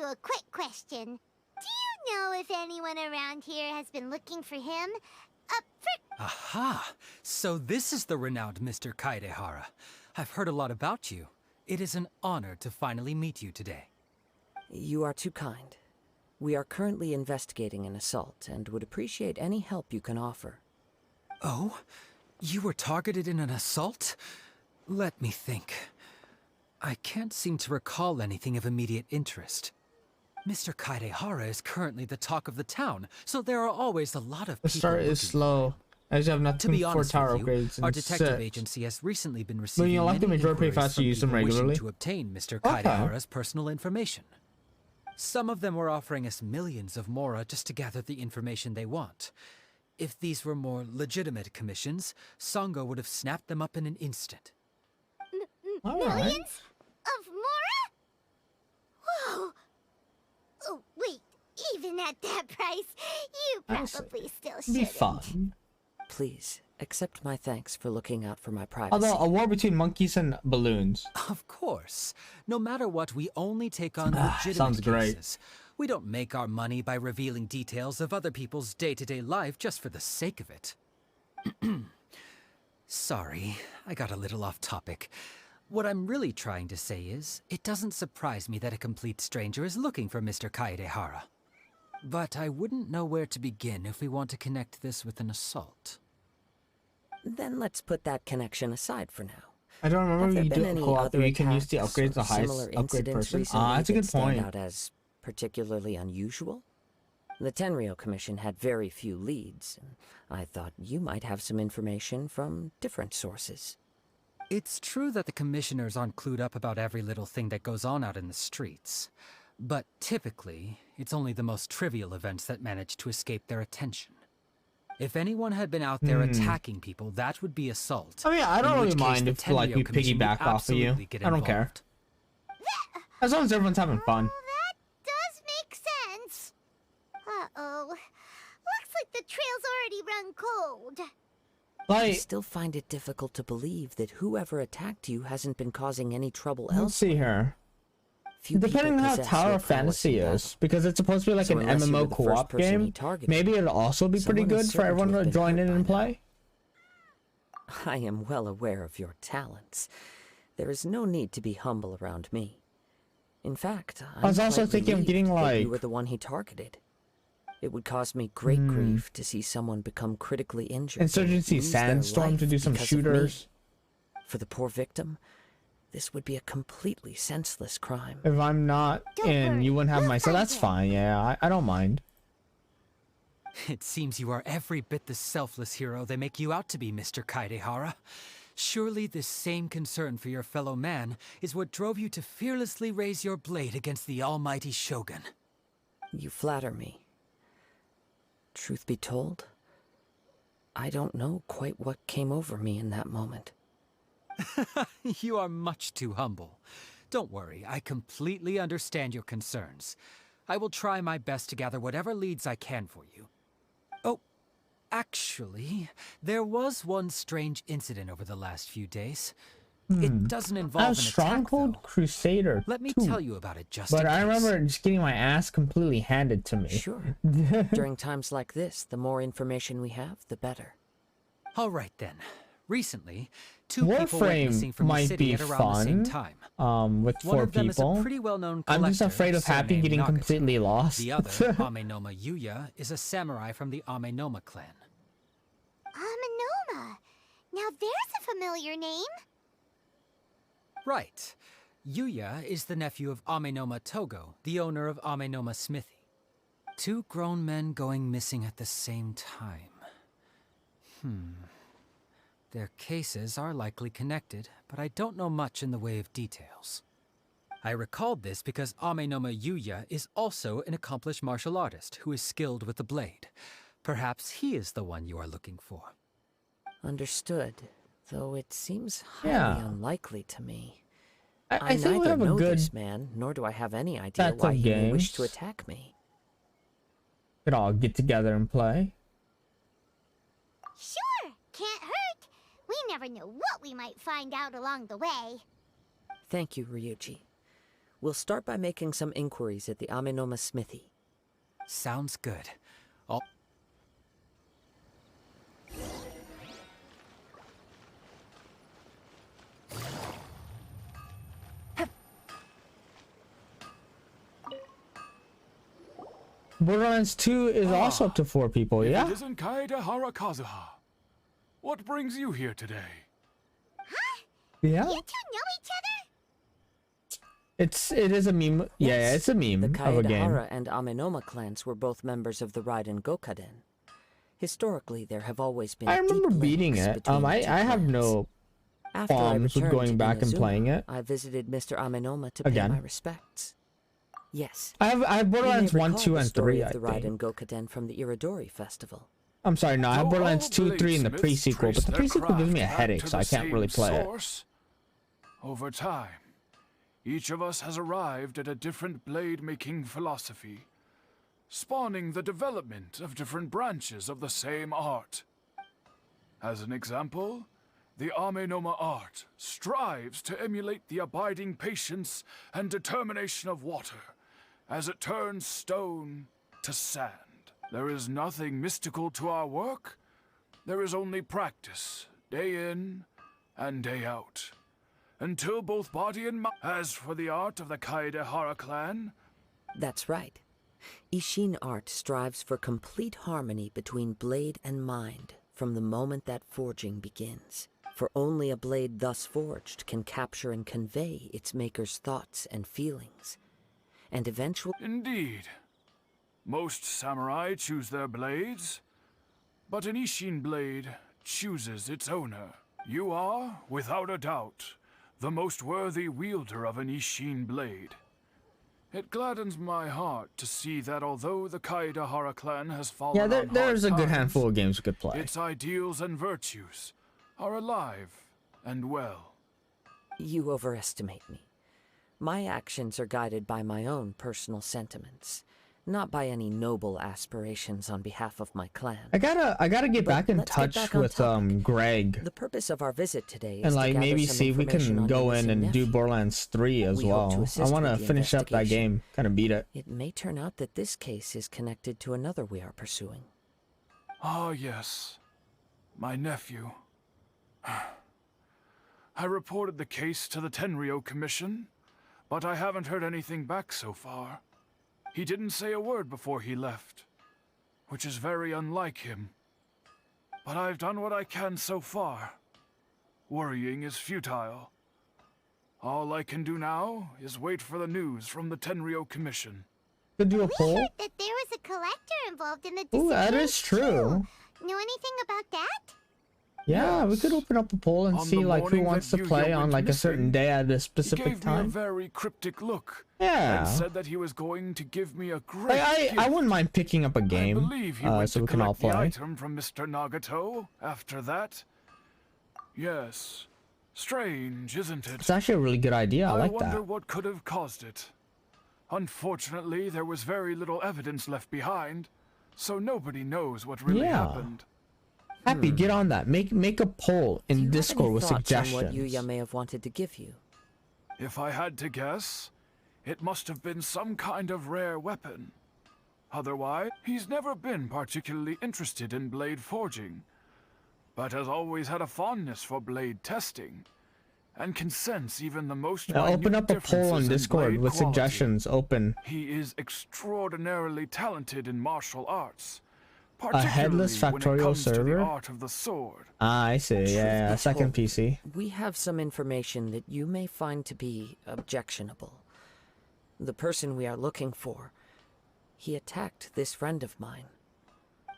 Speaker 2: A quick question. Do you know if anyone around here has been looking for him?
Speaker 9: Aha! So this is the renowned Mr. Kaedehara. I've heard a lot about you. It is an honor to finally meet you today.
Speaker 5: You are too kind. We are currently investigating an assault and would appreciate any help you can offer.
Speaker 9: Oh? You were targeted in an assault? Let me think. I can't seem to recall anything of immediate interest. Mr. Kaidehara is currently the talk of the town, so there are always a lot of
Speaker 1: The
Speaker 9: people
Speaker 1: start is
Speaker 9: looking
Speaker 1: slow. As you have
Speaker 9: To
Speaker 1: nothing
Speaker 9: be
Speaker 1: for
Speaker 9: honest
Speaker 1: tower
Speaker 9: with you,
Speaker 1: upgrades
Speaker 9: our
Speaker 1: and
Speaker 9: detective
Speaker 1: such.
Speaker 9: agency has recently been
Speaker 1: When
Speaker 9: receiving
Speaker 1: you unlock the
Speaker 9: many
Speaker 1: major pay
Speaker 9: inquiries
Speaker 1: fast,
Speaker 9: from
Speaker 1: you use them
Speaker 9: people wishing
Speaker 1: regularly.
Speaker 9: to obtain Mr.
Speaker 1: Okay.
Speaker 9: Kaidehara's personal information. Some of them were offering us millions of mora just to gather the information they want. If these were more legitimate commissions, Sango would have snapped them up in an instant.
Speaker 1: All
Speaker 2: Millions
Speaker 1: right.
Speaker 2: of mora? Whoa! Oh, wait. Even at that price, you
Speaker 1: I see.
Speaker 2: probably still
Speaker 1: Be
Speaker 2: shouldn't.
Speaker 1: fun.
Speaker 5: Please, accept my thanks for looking out for my privacy.
Speaker 1: Although a war between monkeys and balloons.
Speaker 9: Of course. No matter what, we only take on
Speaker 1: Sounds
Speaker 9: legitimate
Speaker 1: great.
Speaker 9: cases. We don't make our money by revealing details of other people's day-to-day life just for the sake of it. Sorry, I got a little off topic. What I'm really trying to say is, it doesn't surprise me that a complete stranger is looking for Mr. Kaedehara. But I wouldn't know where to begin if we want to connect this with an assault.
Speaker 5: Then let's put that connection aside for now.
Speaker 1: I don't remember
Speaker 5: Have there
Speaker 1: you
Speaker 5: been
Speaker 1: do
Speaker 5: any
Speaker 1: co-op
Speaker 5: other
Speaker 1: where you can use the
Speaker 5: attacks
Speaker 1: upgrades
Speaker 5: or
Speaker 1: the highest
Speaker 5: similar
Speaker 1: upgrade
Speaker 5: incidents
Speaker 1: person?
Speaker 5: recently
Speaker 1: That's a
Speaker 5: that
Speaker 1: good
Speaker 5: stand
Speaker 1: point.
Speaker 5: out as particularly unusual? The Tenryo Commission had very few leads, and I thought you might have some information from different sources.
Speaker 9: It's true that the commissioners aren't clued up about every little thing that goes on out in the streets. But typically, it's only the most trivial events that manage to escape their attention. If anyone had been out there attacking people, that would be assault.
Speaker 1: I mean, I don't
Speaker 9: in
Speaker 1: really
Speaker 9: which case
Speaker 1: mind
Speaker 9: the
Speaker 1: if like
Speaker 9: Tenryo
Speaker 1: we
Speaker 9: Commission would
Speaker 1: piggyback off of you.
Speaker 9: absolutely get
Speaker 1: I don't care.
Speaker 9: involved.
Speaker 1: As long as everyone's having fun.
Speaker 2: Oh, that does make sense. Uh-oh. Looks like the trail's already run cold.
Speaker 5: I
Speaker 1: Like,
Speaker 5: still find it difficult to believe that whoever attacked you hasn't been causing any trouble
Speaker 1: let's
Speaker 5: elsewhere.
Speaker 1: see here.
Speaker 5: Few
Speaker 1: Depending on
Speaker 5: people
Speaker 1: how
Speaker 5: possess
Speaker 1: Tower
Speaker 5: your
Speaker 1: of Fantasy
Speaker 5: prowess in
Speaker 1: is, because it's supposed to be like
Speaker 5: So
Speaker 1: an
Speaker 5: unless you were
Speaker 1: MMO
Speaker 5: the first
Speaker 1: co-op
Speaker 5: person he
Speaker 1: game,
Speaker 5: targeted,
Speaker 1: maybe it'll also be pretty
Speaker 5: someone is
Speaker 1: good for
Speaker 5: certain to
Speaker 1: everyone
Speaker 5: have
Speaker 1: to
Speaker 5: been
Speaker 1: join
Speaker 5: hurt
Speaker 1: in
Speaker 5: by
Speaker 1: and
Speaker 5: now.
Speaker 1: play.
Speaker 5: I am well aware of your talents. There is no need to be humble around me. In fact,
Speaker 1: I was
Speaker 5: I'm
Speaker 1: also
Speaker 5: quite
Speaker 1: thinking of
Speaker 5: relieved
Speaker 1: getting,
Speaker 5: that
Speaker 1: like-
Speaker 5: you were the one he targeted. It would cause me great grief to see someone become critically injured. and
Speaker 1: Insurgency
Speaker 5: lose their
Speaker 1: Sandstorm
Speaker 5: life
Speaker 1: to do some
Speaker 5: because of me.
Speaker 1: shooters.
Speaker 5: For the poor victim, this would be a completely senseless crime.
Speaker 1: If I'm not
Speaker 2: Don't
Speaker 1: in,
Speaker 2: worry,
Speaker 1: you wouldn't have
Speaker 2: we'll
Speaker 1: my. So
Speaker 2: find
Speaker 1: that's
Speaker 2: him.
Speaker 1: fine. Yeah, I don't mind.
Speaker 9: It seems you are every bit the selfless hero they make you out to be, Mr. Kaedehara. Surely this same concern for your fellow man is what drove you to fearlessly raise your blade against the almighty Shogun.
Speaker 5: You flatter me. Truth be told, I don't know quite what came over me in that moment.
Speaker 9: You are much too humble. Don't worry, I completely understand your concerns. I will try my best to gather whatever leads I can for you. Oh, actually, there was one strange incident over the last few days. It doesn't
Speaker 1: I
Speaker 9: involve
Speaker 1: have
Speaker 9: an attack,
Speaker 1: Stronghold
Speaker 9: though.
Speaker 1: Crusader
Speaker 9: Let me
Speaker 1: too,
Speaker 9: tell you about it just
Speaker 1: but
Speaker 9: in
Speaker 1: I
Speaker 9: case.
Speaker 1: remember just getting my ass completely handed to me.
Speaker 5: Sure. During times like this, the more information we have, the better.
Speaker 9: All right then. Recently, two people went
Speaker 1: Warframe
Speaker 9: missing from the
Speaker 1: might
Speaker 9: city
Speaker 1: be
Speaker 9: at around the same
Speaker 1: fun.
Speaker 9: time.
Speaker 1: With
Speaker 9: One
Speaker 1: 4
Speaker 9: of them is a
Speaker 1: people.
Speaker 9: pretty well-known
Speaker 1: I'm
Speaker 9: collector,
Speaker 1: just afraid of Happy
Speaker 9: surnamed
Speaker 1: getting
Speaker 9: Nagata.
Speaker 1: completely lost.
Speaker 9: The other, Amenoma Yuya, is a samurai from the Amenoma clan.
Speaker 2: Amenoma. Now there's a familiar name.
Speaker 9: Right. Yuya is the nephew of Amenoma Togo, the owner of Amenoma Smithy. Two grown men going missing at the same time. Their cases are likely connected, but I don't know much in the way of details. I recalled this because Amenoma Yuya is also an accomplished martial artist who is skilled with the blade. Perhaps he is the one you are looking for.
Speaker 5: Understood, though it seems highly
Speaker 1: Yeah.
Speaker 5: unlikely to me.
Speaker 1: I think we
Speaker 5: neither
Speaker 1: have a
Speaker 5: know
Speaker 1: good.
Speaker 5: this man, nor do I have any idea
Speaker 1: sets
Speaker 5: why
Speaker 1: of
Speaker 5: he may wish to
Speaker 1: games.
Speaker 5: attack me.
Speaker 1: Could all get together and play.
Speaker 2: Sure, can't hurt. We never know what we might find out along the way.
Speaker 5: Thank you, Ryuji. We'll start by making some inquiries at the Amenoma Smithy.
Speaker 9: Sounds good. I'll...
Speaker 1: Borderlands 2 is also up to 4 people,
Speaker 10: If
Speaker 1: yeah?
Speaker 10: it isn't Kaedehara Kazuha. What brings you here today?
Speaker 1: Yeah.
Speaker 2: You two know each other?
Speaker 1: It is a meme. Yeah,
Speaker 5: Yes,
Speaker 1: it's a meme
Speaker 5: The
Speaker 1: of a game.
Speaker 5: Kaedehara and Amenoma clans were both members of the Raiden Gokaden. Historically, there have always been
Speaker 1: I remember
Speaker 5: deep
Speaker 1: beating
Speaker 5: links
Speaker 1: it.
Speaker 5: between the two
Speaker 1: I have
Speaker 5: clans.
Speaker 1: no
Speaker 5: After I
Speaker 1: qualms with
Speaker 5: returned
Speaker 1: going
Speaker 5: to
Speaker 1: back and
Speaker 5: Inazuma,
Speaker 1: playing it.
Speaker 5: I visited Mr. Amenoma to
Speaker 1: Again.
Speaker 5: pay my respects. Yes.
Speaker 1: I have Borderlands
Speaker 5: you may
Speaker 1: 1,
Speaker 5: recall
Speaker 1: 2,
Speaker 5: the
Speaker 1: and
Speaker 5: story
Speaker 1: 3,
Speaker 5: of
Speaker 1: I
Speaker 5: the
Speaker 1: think.
Speaker 5: Raiden Gokaden from the Iridori Festival.
Speaker 1: I'm sorry, no, I have
Speaker 10: Though
Speaker 1: Borderlands
Speaker 10: all
Speaker 1: 2, 3, and the
Speaker 10: bladesmiths
Speaker 1: pre-sequel, but the
Speaker 10: trace their
Speaker 1: pre-sequel gives me a
Speaker 10: craft back
Speaker 1: headache,
Speaker 10: to
Speaker 1: so
Speaker 10: the
Speaker 1: I can't really
Speaker 10: same
Speaker 1: play it.
Speaker 10: source. Over time, each of us has arrived at a different blade-making philosophy, spawning the development of different branches of the same art. As an example, the Amenoma art strives to emulate the abiding patience and determination of water as it turns stone to sand. There is nothing mystical to our work. There is only practice, day in and day out, until both body and mind. As for the art of the Kaedehara clan,
Speaker 5: That's right. Ishin art strives for complete harmony between blade and mind from the moment that forging begins. For only a blade thus forged can capture and convey its maker's thoughts and feelings. And eventually,
Speaker 10: indeed, most samurai choose their blades, but an Ishin blade chooses its owner. You are, without a doubt, the most worthy wielder of an Ishin blade. It gladdens my heart to see that although the Kaedehara clan has fallen
Speaker 1: Yeah,
Speaker 10: on
Speaker 1: there's a
Speaker 10: hard
Speaker 1: good
Speaker 10: times,
Speaker 1: handful of games we could play.
Speaker 10: its ideals and virtues are alive and well.
Speaker 5: you overestimate me. My actions are guided by my own personal sentiments, not by any noble aspirations on behalf of my clan.
Speaker 1: I gotta get
Speaker 5: But
Speaker 1: back in
Speaker 5: let's get
Speaker 1: touch
Speaker 5: back on
Speaker 1: with
Speaker 5: topic.
Speaker 1: Greg
Speaker 5: The purpose of our visit today is
Speaker 1: and
Speaker 5: to
Speaker 1: like
Speaker 5: gather
Speaker 1: maybe
Speaker 5: some
Speaker 1: see if we
Speaker 5: information
Speaker 1: can
Speaker 5: on
Speaker 1: go
Speaker 5: your
Speaker 1: in
Speaker 5: missing
Speaker 1: and do
Speaker 5: nephew.
Speaker 1: Borderlands 3 as
Speaker 5: We hope to
Speaker 1: well. I
Speaker 5: assist
Speaker 1: want to
Speaker 5: with the
Speaker 1: finish up that
Speaker 5: investigation.
Speaker 1: game, kind of beat it.
Speaker 5: It may turn out that this case is connected to another we are pursuing.
Speaker 10: Ah, yes. My nephew. I reported the case to the Tenryo Commission, but I haven't heard anything back so far. He didn't say a word before he left, which is very unlike him. But I've done what I can so far. Worrying is futile. All I can do now is wait for the news from the Tenryo Commission.
Speaker 1: Could do a
Speaker 2: We
Speaker 1: poll.
Speaker 2: heard that there was a collector involved in the
Speaker 1: Ooh, that
Speaker 2: disappearance
Speaker 1: is true.
Speaker 2: too. Know anything about that?
Speaker 1: Yeah, we could
Speaker 10: Yes.
Speaker 1: open up a poll and
Speaker 10: On
Speaker 1: see
Speaker 10: the
Speaker 1: like who
Speaker 10: morning
Speaker 1: wants
Speaker 10: that
Speaker 1: to
Speaker 10: Yuya
Speaker 1: play on
Speaker 10: went
Speaker 1: like a certain
Speaker 10: missing,
Speaker 1: day at a
Speaker 10: He
Speaker 1: specific
Speaker 10: gave me a
Speaker 1: time.
Speaker 10: very cryptic look.
Speaker 1: Yeah.
Speaker 10: And said that he was going to give me a great
Speaker 1: Like, I
Speaker 10: gift.
Speaker 1: wouldn't mind picking up a
Speaker 10: I
Speaker 1: game
Speaker 10: believe he went
Speaker 1: so
Speaker 10: to
Speaker 1: we can all
Speaker 10: collect the
Speaker 1: play.
Speaker 10: item from Mr. Nagato after that. Yes. Strange, isn't it?
Speaker 1: It's actually a really good idea. I like
Speaker 10: wonder
Speaker 1: that.
Speaker 10: what could have caused it. Unfortunately, there was very little evidence left behind, so nobody knows what really
Speaker 1: Yeah.
Speaker 10: happened.
Speaker 1: Happy, get on that. Make a poll
Speaker 5: Do
Speaker 1: in
Speaker 5: you have
Speaker 1: Discord
Speaker 5: any
Speaker 1: with
Speaker 5: thoughts on what
Speaker 1: suggestions.
Speaker 5: Yuya may have wanted to give you?
Speaker 10: If I had to guess, it must have been some kind of rare weapon. Otherwise, he's never been particularly interested in blade forging, but has always had a fondness for blade testing, and can sense even the most
Speaker 1: Now open
Speaker 10: minute
Speaker 1: up a poll on
Speaker 10: differences in
Speaker 1: Discord
Speaker 10: blade
Speaker 1: with
Speaker 10: quality.
Speaker 1: suggestions. Open.
Speaker 10: He is extraordinarily talented in martial arts,
Speaker 1: headless
Speaker 10: particularly when it
Speaker 1: factorial
Speaker 10: comes to
Speaker 1: server?
Speaker 10: the art of the sword.
Speaker 1: Ah, I see.
Speaker 5: Truth
Speaker 1: Yeah,
Speaker 5: be
Speaker 1: second
Speaker 5: told,
Speaker 1: PC.
Speaker 5: We have some information that you may find to be objectionable. The person we are looking for, he attacked this friend of mine.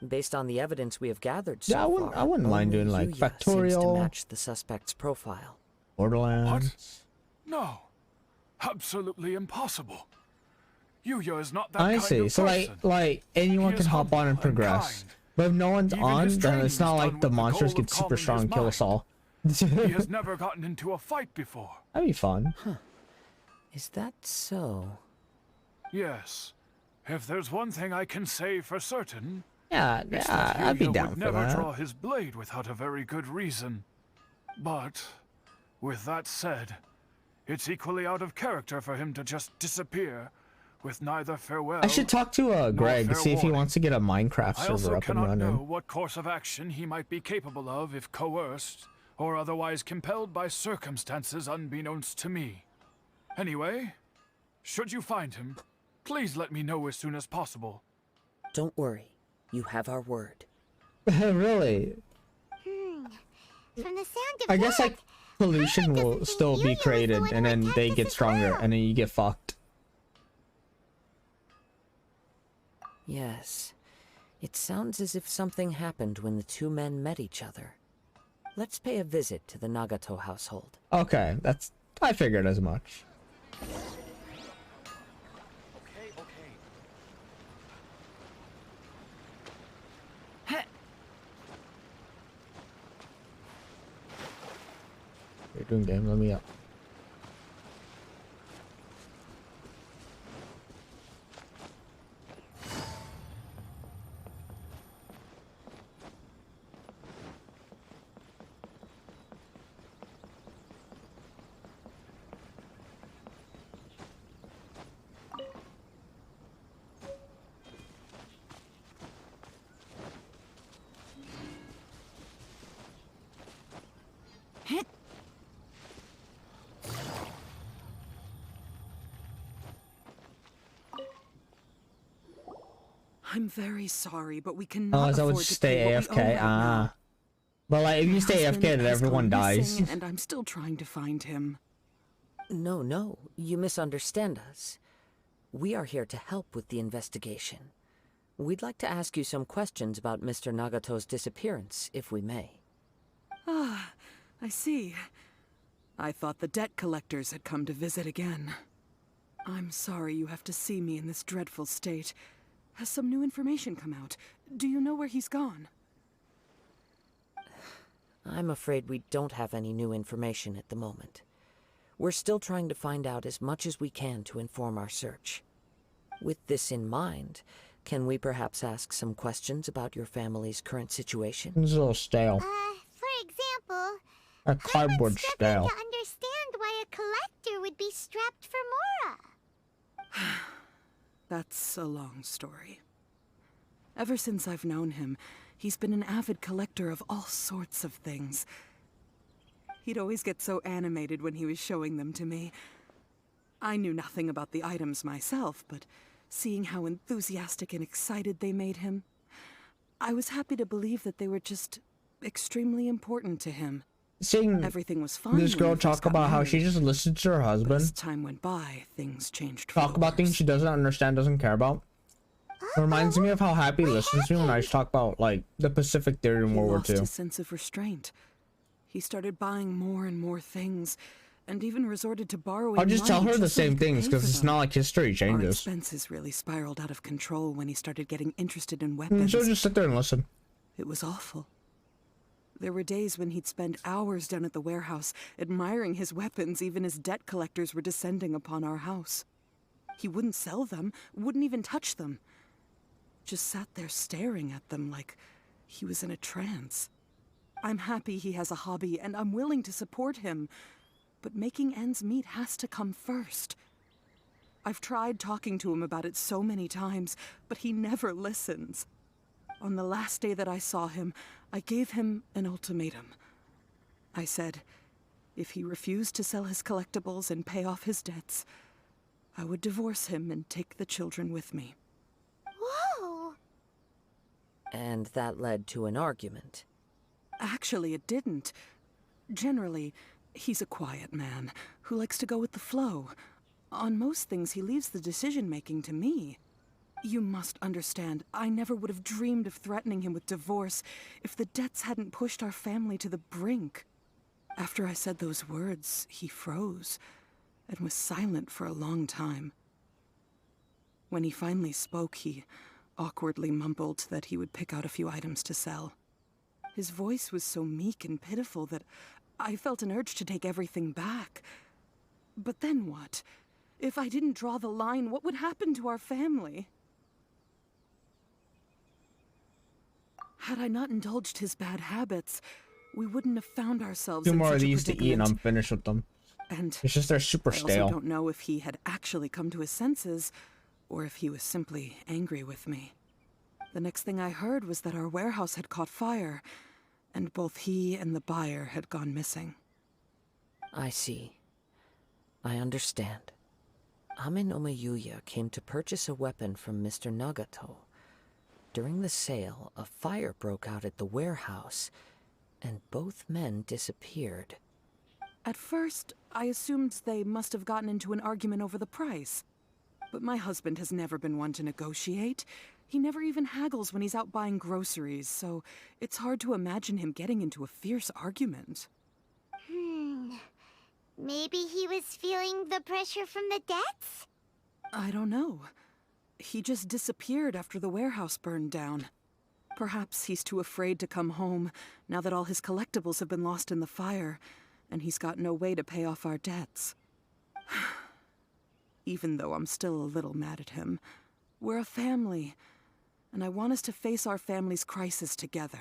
Speaker 5: Based on the evidence we have gathered so
Speaker 1: Yeah, I wouldn't
Speaker 5: far,
Speaker 1: mind doing
Speaker 5: only
Speaker 1: like
Speaker 5: Yuya seems to
Speaker 1: factorial,
Speaker 5: match the suspect's profile.
Speaker 1: Borderlands.
Speaker 10: No, absolutely impossible. Yuya is not that
Speaker 1: I
Speaker 10: kind
Speaker 1: see.
Speaker 10: of
Speaker 1: So
Speaker 10: person.
Speaker 1: like anyone
Speaker 10: He
Speaker 1: can
Speaker 10: is
Speaker 1: hop on and
Speaker 10: humble and
Speaker 1: progress.
Speaker 10: kind.
Speaker 1: But if no one's
Speaker 10: Even
Speaker 1: on,
Speaker 10: his
Speaker 1: then
Speaker 10: training
Speaker 1: it's not
Speaker 10: is
Speaker 1: like
Speaker 10: done
Speaker 1: the
Speaker 10: with the
Speaker 1: monsters
Speaker 10: goal
Speaker 1: get
Speaker 10: of
Speaker 1: super
Speaker 10: calming
Speaker 1: strong
Speaker 10: his
Speaker 1: and kill us all.
Speaker 10: He has never gotten into a fight before.
Speaker 1: That'd be fun.
Speaker 5: Is that so?
Speaker 10: Yes. If there's one thing I can say for certain,
Speaker 1: Yeah,
Speaker 10: it's that
Speaker 1: I'd be
Speaker 10: Yuya
Speaker 1: down
Speaker 10: would
Speaker 1: for
Speaker 10: never
Speaker 1: that.
Speaker 10: draw his blade without a very good reason. But, with that said, it's equally out of character for him to just disappear, with neither farewell.
Speaker 1: I should talk to Greg
Speaker 10: fair
Speaker 1: see if he
Speaker 10: warning.
Speaker 1: wants to get a Minecraft
Speaker 10: I
Speaker 1: server
Speaker 10: also
Speaker 1: up and
Speaker 10: cannot know
Speaker 1: running.
Speaker 10: what course of action he might be capable of if coerced, or otherwise compelled by circumstances unbeknownst to me. Anyway, should you find him, please let me know as soon as possible.
Speaker 5: Don't worry. You have our word.
Speaker 1: Really?
Speaker 2: From the sound of
Speaker 1: I guess like pollution
Speaker 2: Paimon
Speaker 1: will
Speaker 2: doesn't
Speaker 1: still
Speaker 2: think
Speaker 1: be
Speaker 2: Yuya was the
Speaker 1: created,
Speaker 2: one
Speaker 1: and
Speaker 2: who
Speaker 1: then
Speaker 2: attacked
Speaker 1: they
Speaker 2: us
Speaker 1: get
Speaker 2: as
Speaker 1: stronger,
Speaker 2: well.
Speaker 1: and then you get fucked.
Speaker 5: Yes. It sounds as if something happened when the two men met each other. Let's pay a visit to the Nagato household.
Speaker 1: Okay, I figured as much. You're doing damn, let me up.
Speaker 11: I'm very sorry, but we
Speaker 1: Oh,
Speaker 11: cannot
Speaker 1: so I would
Speaker 11: afford to
Speaker 1: stay
Speaker 11: pay what we owe
Speaker 1: AFK.
Speaker 11: right now.
Speaker 1: But like, if
Speaker 11: My
Speaker 1: you stay
Speaker 11: husband
Speaker 1: AFK, then
Speaker 11: has
Speaker 1: everyone
Speaker 11: gone
Speaker 1: dies.
Speaker 11: missing, and I'm still trying to find him.
Speaker 5: No, you misunderstand us. We are here to help with the investigation. We'd like to ask you some questions about Mr. Nagato's disappearance, if we may.
Speaker 11: Ah, I see. I thought the debt collectors had come to visit again. I'm sorry you have to see me in this dreadful state. Has some new information come out? Do you know where he's gone?
Speaker 5: I'm afraid we don't have any new information at the moment. We're still trying to find out as much as we can to inform our search. With this in mind, can we perhaps ask some questions about your family's current situation?
Speaker 1: It's a little stale.
Speaker 2: For example,
Speaker 1: A cardboard
Speaker 2: Paimon's
Speaker 1: stale.
Speaker 2: struggling to understand why a collector would be strapped for Mora.
Speaker 11: That's a long story. Ever since I've known him, he's been an avid collector of all sorts of things. He'd always get so animated when he was showing them to me. I knew nothing about the items myself, but seeing how enthusiastic and excited they made him, I was happy to believe that they were just extremely important to him.
Speaker 1: Seeing
Speaker 11: Everything was fine.
Speaker 1: this
Speaker 11: when
Speaker 1: girl
Speaker 11: we first
Speaker 1: talk
Speaker 11: got
Speaker 1: about how
Speaker 11: married,
Speaker 1: she just listens to her
Speaker 11: but
Speaker 1: husband,
Speaker 11: as time went by, things changed for
Speaker 1: talk
Speaker 11: the
Speaker 1: about things
Speaker 11: worse.
Speaker 1: she doesn't understand, doesn't care about. It reminds me of how Happy listens to me when I talk about like the Pacific theory in
Speaker 11: He
Speaker 1: World War
Speaker 11: lost
Speaker 1: II.
Speaker 11: his sense of restraint. He started buying more and more things, and even resorted to borrowing
Speaker 1: I'll just tell
Speaker 11: money
Speaker 1: her the
Speaker 11: so he
Speaker 1: same
Speaker 11: could
Speaker 1: things
Speaker 11: pay
Speaker 1: because
Speaker 11: for
Speaker 1: it's
Speaker 11: them.
Speaker 1: not like history
Speaker 11: Our
Speaker 1: changes.
Speaker 11: expenses really spiraled out of control when he started getting interested in
Speaker 1: And
Speaker 11: weapons.
Speaker 1: she'll just sit there and listen.
Speaker 11: It was awful. There were days when he'd spend hours down at the warehouse, admiring his weapons even as debt collectors were descending upon our house. He wouldn't sell them, wouldn't even touch them. Just sat there staring at them like he was in a trance. I'm happy he has a hobby, and I'm willing to support him. But making ends meet has to come first. I've tried talking to him about it so many times, but he never listens. On the last day that I saw him, I gave him an ultimatum. I said, if he refused to sell his collectibles and pay off his debts, I would divorce him and take the children with me.
Speaker 2: Whoa!
Speaker 5: And that led to an argument.
Speaker 11: Actually, it didn't. Generally, he's a quiet man who likes to go with the flow. On most things, he leaves the decision-making to me. You must understand, I never would have dreamed of threatening him with divorce if the debts hadn't pushed our family to the brink. After I said those words, he froze and was silent for a long time. When he finally spoke, he awkwardly mumbled that he would pick out a few items to sell. His voice was so meek and pitiful that I felt an urge to take everything back. But then what? If I didn't draw the line, what would happen to our family? Had I not indulged his bad habits, we wouldn't have found ourselves
Speaker 1: Two
Speaker 11: in
Speaker 1: more
Speaker 11: such
Speaker 1: of
Speaker 11: a
Speaker 1: these to eat and I'm
Speaker 11: predicament.
Speaker 1: finished with them.
Speaker 11: And
Speaker 1: It's just they're super
Speaker 11: I also
Speaker 1: stale.
Speaker 11: don't know if he had actually come to his senses, or if he was simply angry with me. The next thing I heard was that our warehouse had caught fire, and both he and the buyer had gone missing.
Speaker 5: I see. I understand. Ame no Yuya came to purchase a weapon from Mr. Nagato, during the sale, a fire broke out at the warehouse, and both men disappeared.
Speaker 11: At first, I assumed they must have gotten into an argument over the price. But my husband has never been one to negotiate. He never even haggles when he's out buying groceries, so it's hard to imagine him getting into a fierce argument.
Speaker 2: Maybe he was feeling the pressure from the debts?
Speaker 11: I don't know. He just disappeared after the warehouse burned down. Perhaps he's too afraid to come home, now that all his collectibles have been lost in the fire, and he's got no way to pay off our debts. Even though I'm still a little mad at him, we're a family, and I want us to face our family's crisis together.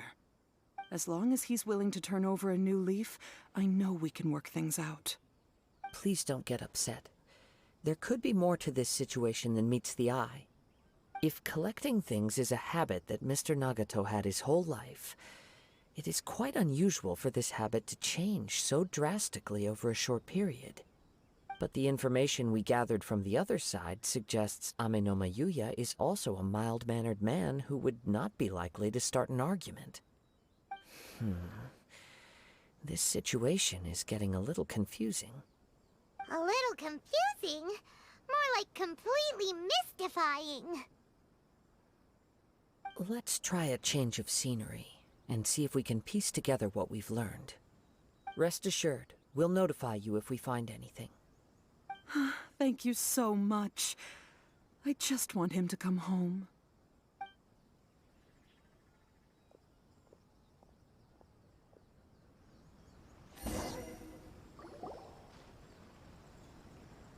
Speaker 11: As long as he's willing to turn over a new leaf, I know we can work things out.
Speaker 5: Please don't get upset. There could be more to this situation than meets the eye. If collecting things is a habit that Mr. Nagato had his whole life, it is quite unusual for this habit to change so drastically over a short period. But the information we gathered from the other side suggests Amenoma Yuya is also a mild-mannered man who would not be likely to start an argument. This situation is getting a little confusing.
Speaker 2: A little confusing? More like completely mystifying.
Speaker 5: Let's try a change of scenery and see if we can piece together what we've learned. Rest assured, we'll notify you if we find anything.
Speaker 11: Thank you so much. I just want him to come home.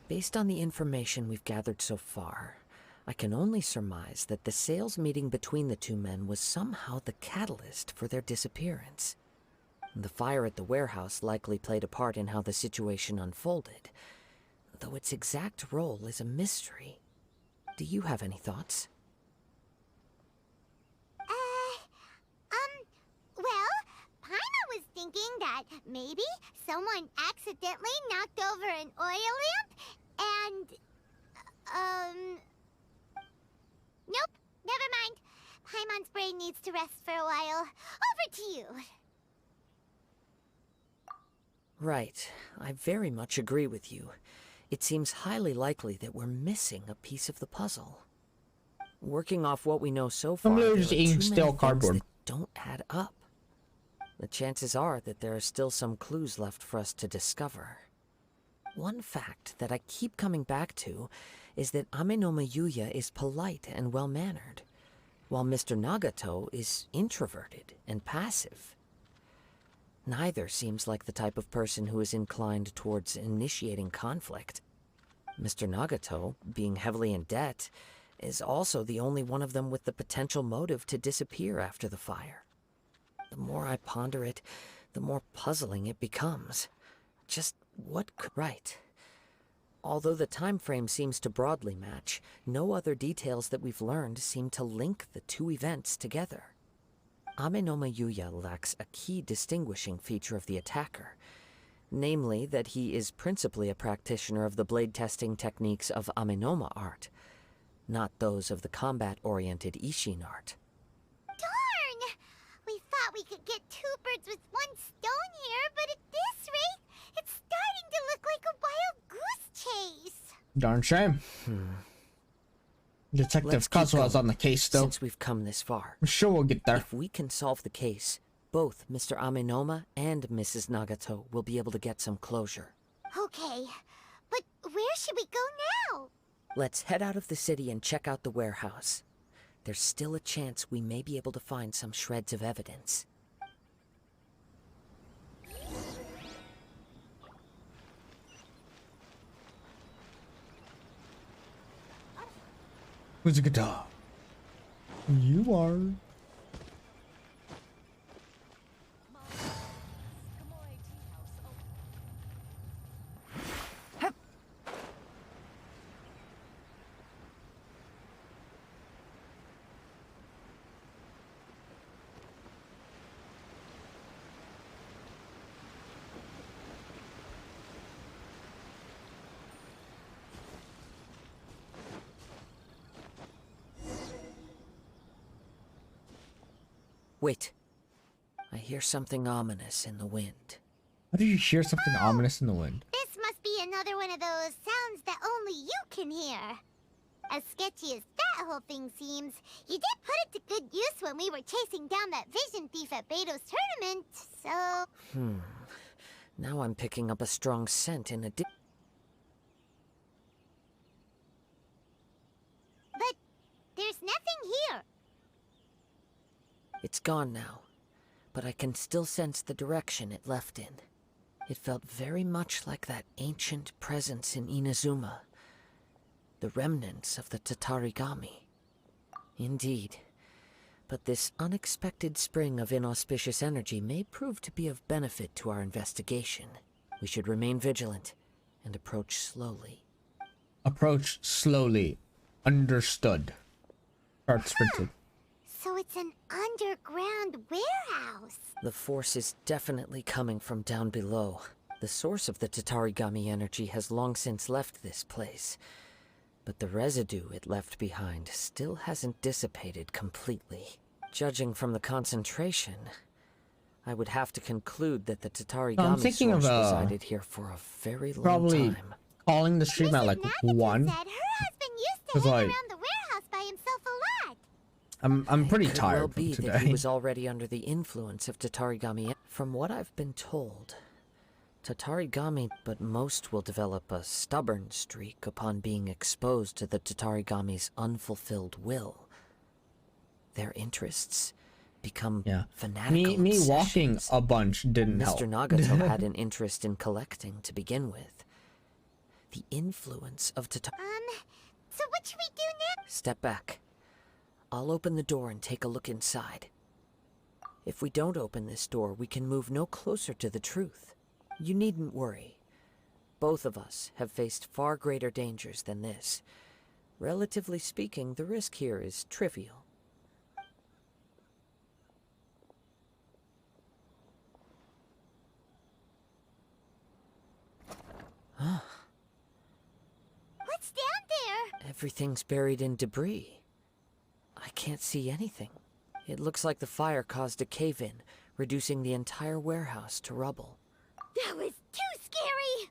Speaker 5: Based on the information we've gathered so far, I can only surmise that the sales meeting between the two men was somehow the catalyst for their disappearance. The fire at the warehouse likely played a part in how the situation unfolded, though its exact role is a mystery. Do you have any thoughts?
Speaker 2: Well, Paimon was thinking that maybe someone accidentally knocked over an oil lamp and, nope, never mind. Paimon's brain needs to rest for a while. Over to you.
Speaker 5: Right. I very much agree with you. It seems highly likely that we're missing a piece of the puzzle. Working off what we know so far, there are
Speaker 1: just
Speaker 5: too
Speaker 1: eating
Speaker 5: many
Speaker 1: stale
Speaker 5: things
Speaker 1: cardboard.
Speaker 5: that don't add up. The chances are that there are still some clues left for us to discover. One fact that I keep coming back to is that Amenoma Yuya is polite and well-mannered, while Mr. Nagato is introverted and passive. Neither seems like the type of person who is inclined towards initiating conflict. Mr. Nagato, being heavily in debt, is also the only one of them with the potential motive to disappear after the fire. The more I ponder it, the more puzzling it becomes. Just what could... Right. Although the time frame seems to broadly match, no other details that we've learned seem to link the two events together. Amenoma Yuya lacks a key distinguishing feature of the attacker, namely that he is principally a practitioner of the blade testing techniques of Amenoma art, not those of the combat-oriented Ishin art.
Speaker 2: Darn! We thought we could get two birds with one stone here, but at this rate, it's starting to look like a wild goose chase.
Speaker 1: Darn shame. Detective Kazuha's on the case still.
Speaker 5: Since we've come this far,
Speaker 1: I'm sure we'll get there.
Speaker 5: if we can solve the case, both Mr. Amenoma and Mrs. Nagato will be able to get some closure.
Speaker 2: Okay, but where should we go now?
Speaker 5: Let's head out of the city and check out the warehouse. There's still a chance we may be able to find some shreds of evidence.
Speaker 1: Who's a guitar? You are.
Speaker 5: Wait. I hear something ominous in the wind.
Speaker 1: How did you hear something ominous in the wind?
Speaker 2: This must be another one of those sounds that only you can hear. As sketchy as that whole thing seems, you did put it to good use when we were chasing down that vision thief at Beto's tournament, so...
Speaker 5: Now I'm picking up a strong scent in a
Speaker 2: But there's nothing here.
Speaker 5: It's gone now, but I can still sense the direction it left in. It felt very much like that ancient presence in Inazuma. The remnants of the Tatarigami. Indeed. But this unexpected spring of inauspicious energy may prove to be of benefit to our investigation. We should remain vigilant and approach slowly.
Speaker 1: Approach slowly. Understood. Start sprinting.
Speaker 2: So it's an underground warehouse.
Speaker 5: The force is definitely coming from down below. The source of the Tatarigami energy has long since left this place. But the residue it left behind still hasn't dissipated completely. Judging from the concentration, I would have to conclude that the Tatarigami source resided here for a very long time.
Speaker 1: Calling the stream at like 1.
Speaker 2: Said her husband used to hang around the warehouse by himself a lot.
Speaker 1: I'm pretty
Speaker 5: It could
Speaker 1: tired
Speaker 5: well
Speaker 1: from
Speaker 5: be
Speaker 1: today.
Speaker 5: that he was already under the influence of Tatarigami. From what I've been told, Tatarigami, but most will develop a stubborn streak upon being exposed to the Tatarigami's unfulfilled will. Their interests become fanatical.
Speaker 1: Me walking a bunch didn't help.
Speaker 5: Mr. Nagato had an interest in collecting to begin with. The influence of
Speaker 2: So what should we do next?
Speaker 5: Step back. I'll open the door and take a look inside. If we don't open this door, we can move no closer to the truth. You needn't worry. Both of us have faced far greater dangers than this. Relatively speaking, the risk here is trivial.
Speaker 2: What's down there?
Speaker 5: Everything's buried in debris. I can't see anything. It looks like the fire caused a cave-in, reducing the entire warehouse to rubble.
Speaker 2: That was too scary!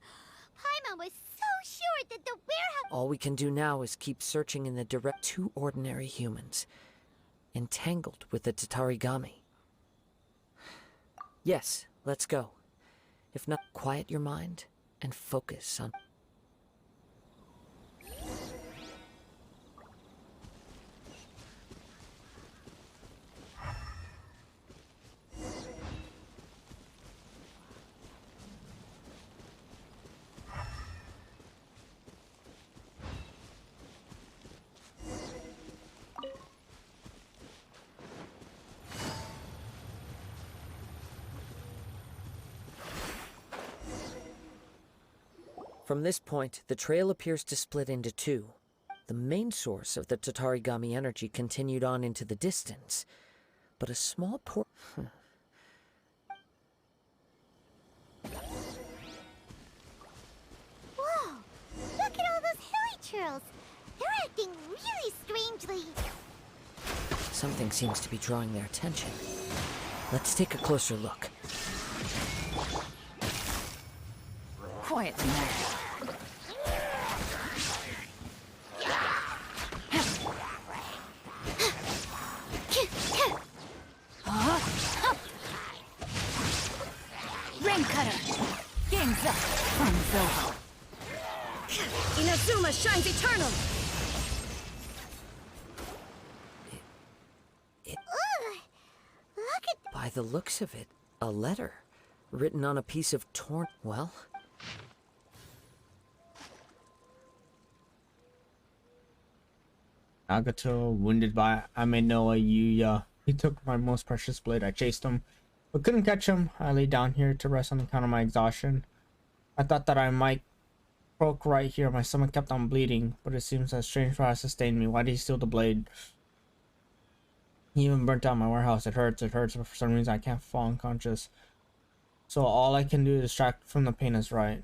Speaker 2: Paimon was so sure that the warehouse...
Speaker 5: All we can do now is keep searching in the direct. 2 ordinary humans, entangled with the Tatarigami. Yes, let's go. If not, quiet your mind and focus on... From this point, the trail appears to split into 2. The main source of the Tatarigami energy continued on into the distance, but a small portion...
Speaker 2: Whoa! Look at all those hilly churls! They're acting really strangely.
Speaker 5: Something seems to be drawing their attention. Let's take a closer look.
Speaker 3: Quiet now. Rain cutter. Game's up. Fun's over.
Speaker 4: Inazuma shines eternal!
Speaker 2: Look at...
Speaker 5: By the looks of it, a letter, written on a piece of torn... Well...
Speaker 1: Nagato, wounded by Amenoa Yuya. He took my most precious blade. I chased him, but couldn't catch him. I lay down here to rest on account of my exhaustion. I thought that I might croak right here. My stomach kept on bleeding, but it seems that strange fire sustained me. Why did he steal the blade? He even burnt down my warehouse. It hurts, but for some reason I can't fall unconscious. So all I can do to distract from the pain is right.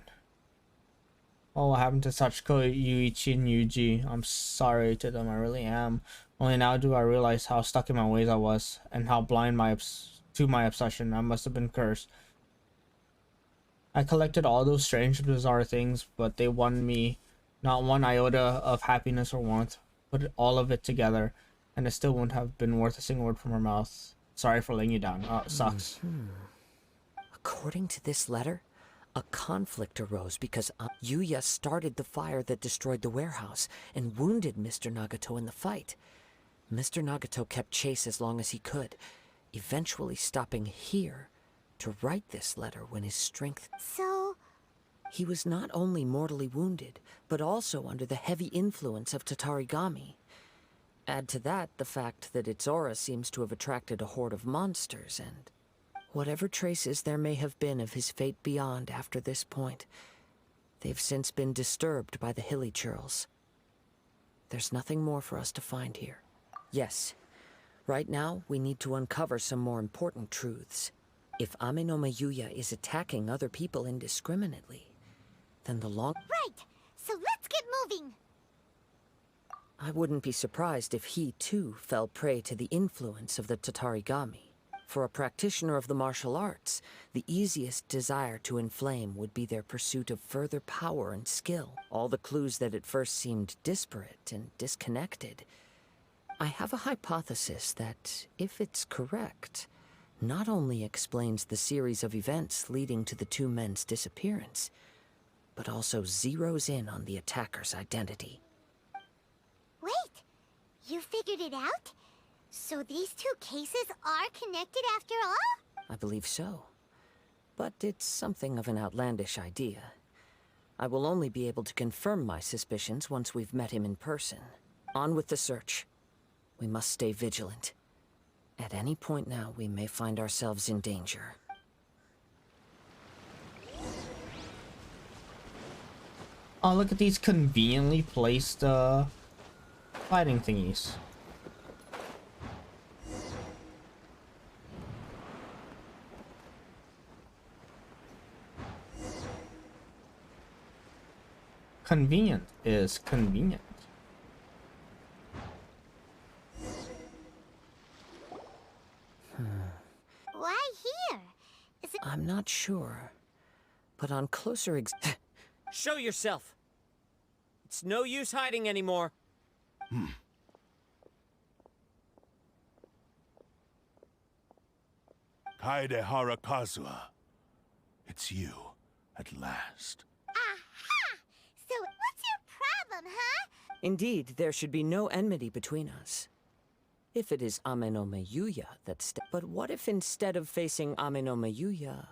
Speaker 1: Oh, what happened to Sachiko, Yuichi, and Yuji? I'm sorry to them, I really am. Only now do I realize how stuck in my ways I was, and how blind to my obsession. I must have been cursed. I collected all those strange, bizarre things, but they won me not one iota of happiness or warmth. Put all of it together, and it still wouldn't have been worth a single word from her mouth. Sorry for letting you down. Oh, it sucks.
Speaker 5: According to this letter, a conflict arose because Yuya started the fire that destroyed the warehouse and wounded Mr. Nagato in the fight. Mr. Nagato kept chase as long as he could, eventually stopping here to write this letter when his strength...
Speaker 2: So...
Speaker 5: He was not only mortally wounded, but also under the heavy influence of Tatarigami. Add to that the fact that its aura seems to have attracted a horde of monsters, and whatever traces there may have been of his fate beyond after this point, they've since been disturbed by the hilly churls. There's nothing more for us to find here. Yes, right now we need to uncover some more important truths. If Amenoma Yuya is attacking other people indiscriminately, then the long...
Speaker 2: Right! So let's get moving!
Speaker 5: I wouldn't be surprised if he, too, fell prey to the influence of the Tatarigami. For a practitioner of the martial arts, the easiest desire to inflame would be their pursuit of further power and skill. All the clues that at first seemed disparate and disconnected. I have a hypothesis that, if it's correct, not only explains the series of events leading to the two men's disappearance, but also zeroes in on the attacker's identity.
Speaker 2: Wait! You figured it out? So these two cases are connected after all?
Speaker 5: I believe so. But it's something of an outlandish idea. I will only be able to confirm my suspicions once we've met him in person. On with the search. We must stay vigilant. At any point now, we may find ourselves in danger.
Speaker 1: Oh, look at these conveniently placed fighting thingies. Convenient is convenient.
Speaker 2: Why here? Is it...
Speaker 5: I'm not sure, but on closer Show yourself! It's no use hiding anymore.
Speaker 6: Kaedehara Kazuha. It's you, at last.
Speaker 2: Aha! So what's your problem, huh?
Speaker 5: Indeed, there should be no enmity between us. If it is Amenoma Yuya that's... But what if instead of facing Amenoma Yuya,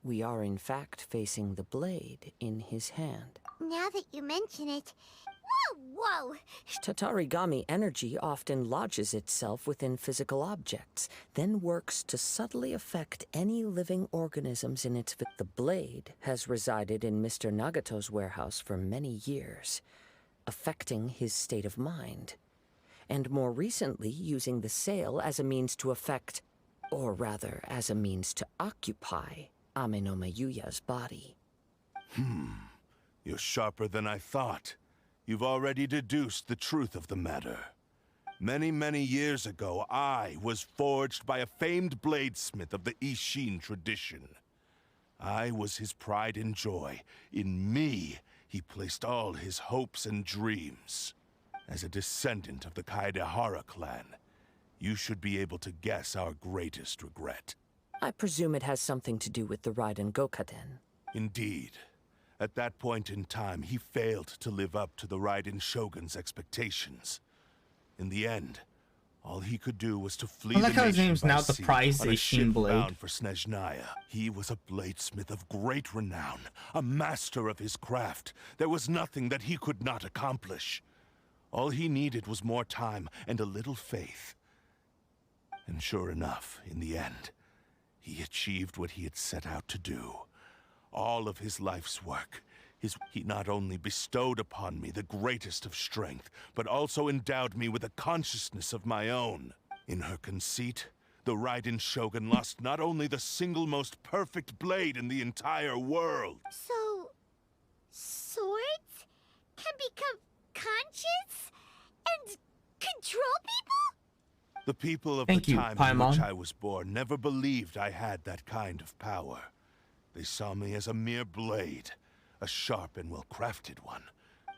Speaker 5: we are in fact facing the blade in his hand?
Speaker 2: Now that you mention it... Whoa!
Speaker 5: Tatarigami energy often lodges itself within physical objects, then works to subtly affect any living organisms in its... The blade has resided in Mr. Nagato's warehouse for many years, affecting his state of mind, and more recently using the sale as a means to affect, or rather as a means to occupy, Amenoma Yuya's body.
Speaker 6: You're sharper than I thought. You've already deduced the truth of the matter. Many, many years ago, I was forged by a famed bladesmith of the Ishin tradition. I was his pride and joy. In me, he placed all his hopes and dreams. As a descendant of the Kaedehara clan, you should be able to guess our greatest regret.
Speaker 5: I presume it has something to do with the Raiden Gokaden.
Speaker 6: Indeed. At that point in time, he failed to live up to the Raiden Shogun's expectations. In the end, all he could do was to flee
Speaker 1: I like
Speaker 6: the
Speaker 1: how his
Speaker 6: nation
Speaker 1: name's
Speaker 6: by
Speaker 1: now the
Speaker 6: sea
Speaker 1: prized
Speaker 6: on a
Speaker 1: Ishin
Speaker 6: ship
Speaker 1: blade.
Speaker 6: bound for Snezhnaya. He was a bladesmith of great renown, a master of his craft. There was nothing that he could not accomplish. All he needed was more time and a little faith. And sure enough, in the end, he achieved what he had set out to do. All of his life's work. He not only bestowed upon me the greatest of strength, but also endowed me with a consciousness of my own. In her conceit, the Raiden Shogun lost not only the single most perfect blade in the entire world.
Speaker 2: So swords can become conscious and control people?
Speaker 6: The people of
Speaker 1: Thank
Speaker 6: the
Speaker 1: you,
Speaker 6: time in which
Speaker 1: Paimon.
Speaker 6: I was born never believed I had that kind of power. They saw me as a mere blade, a sharp and well-crafted one.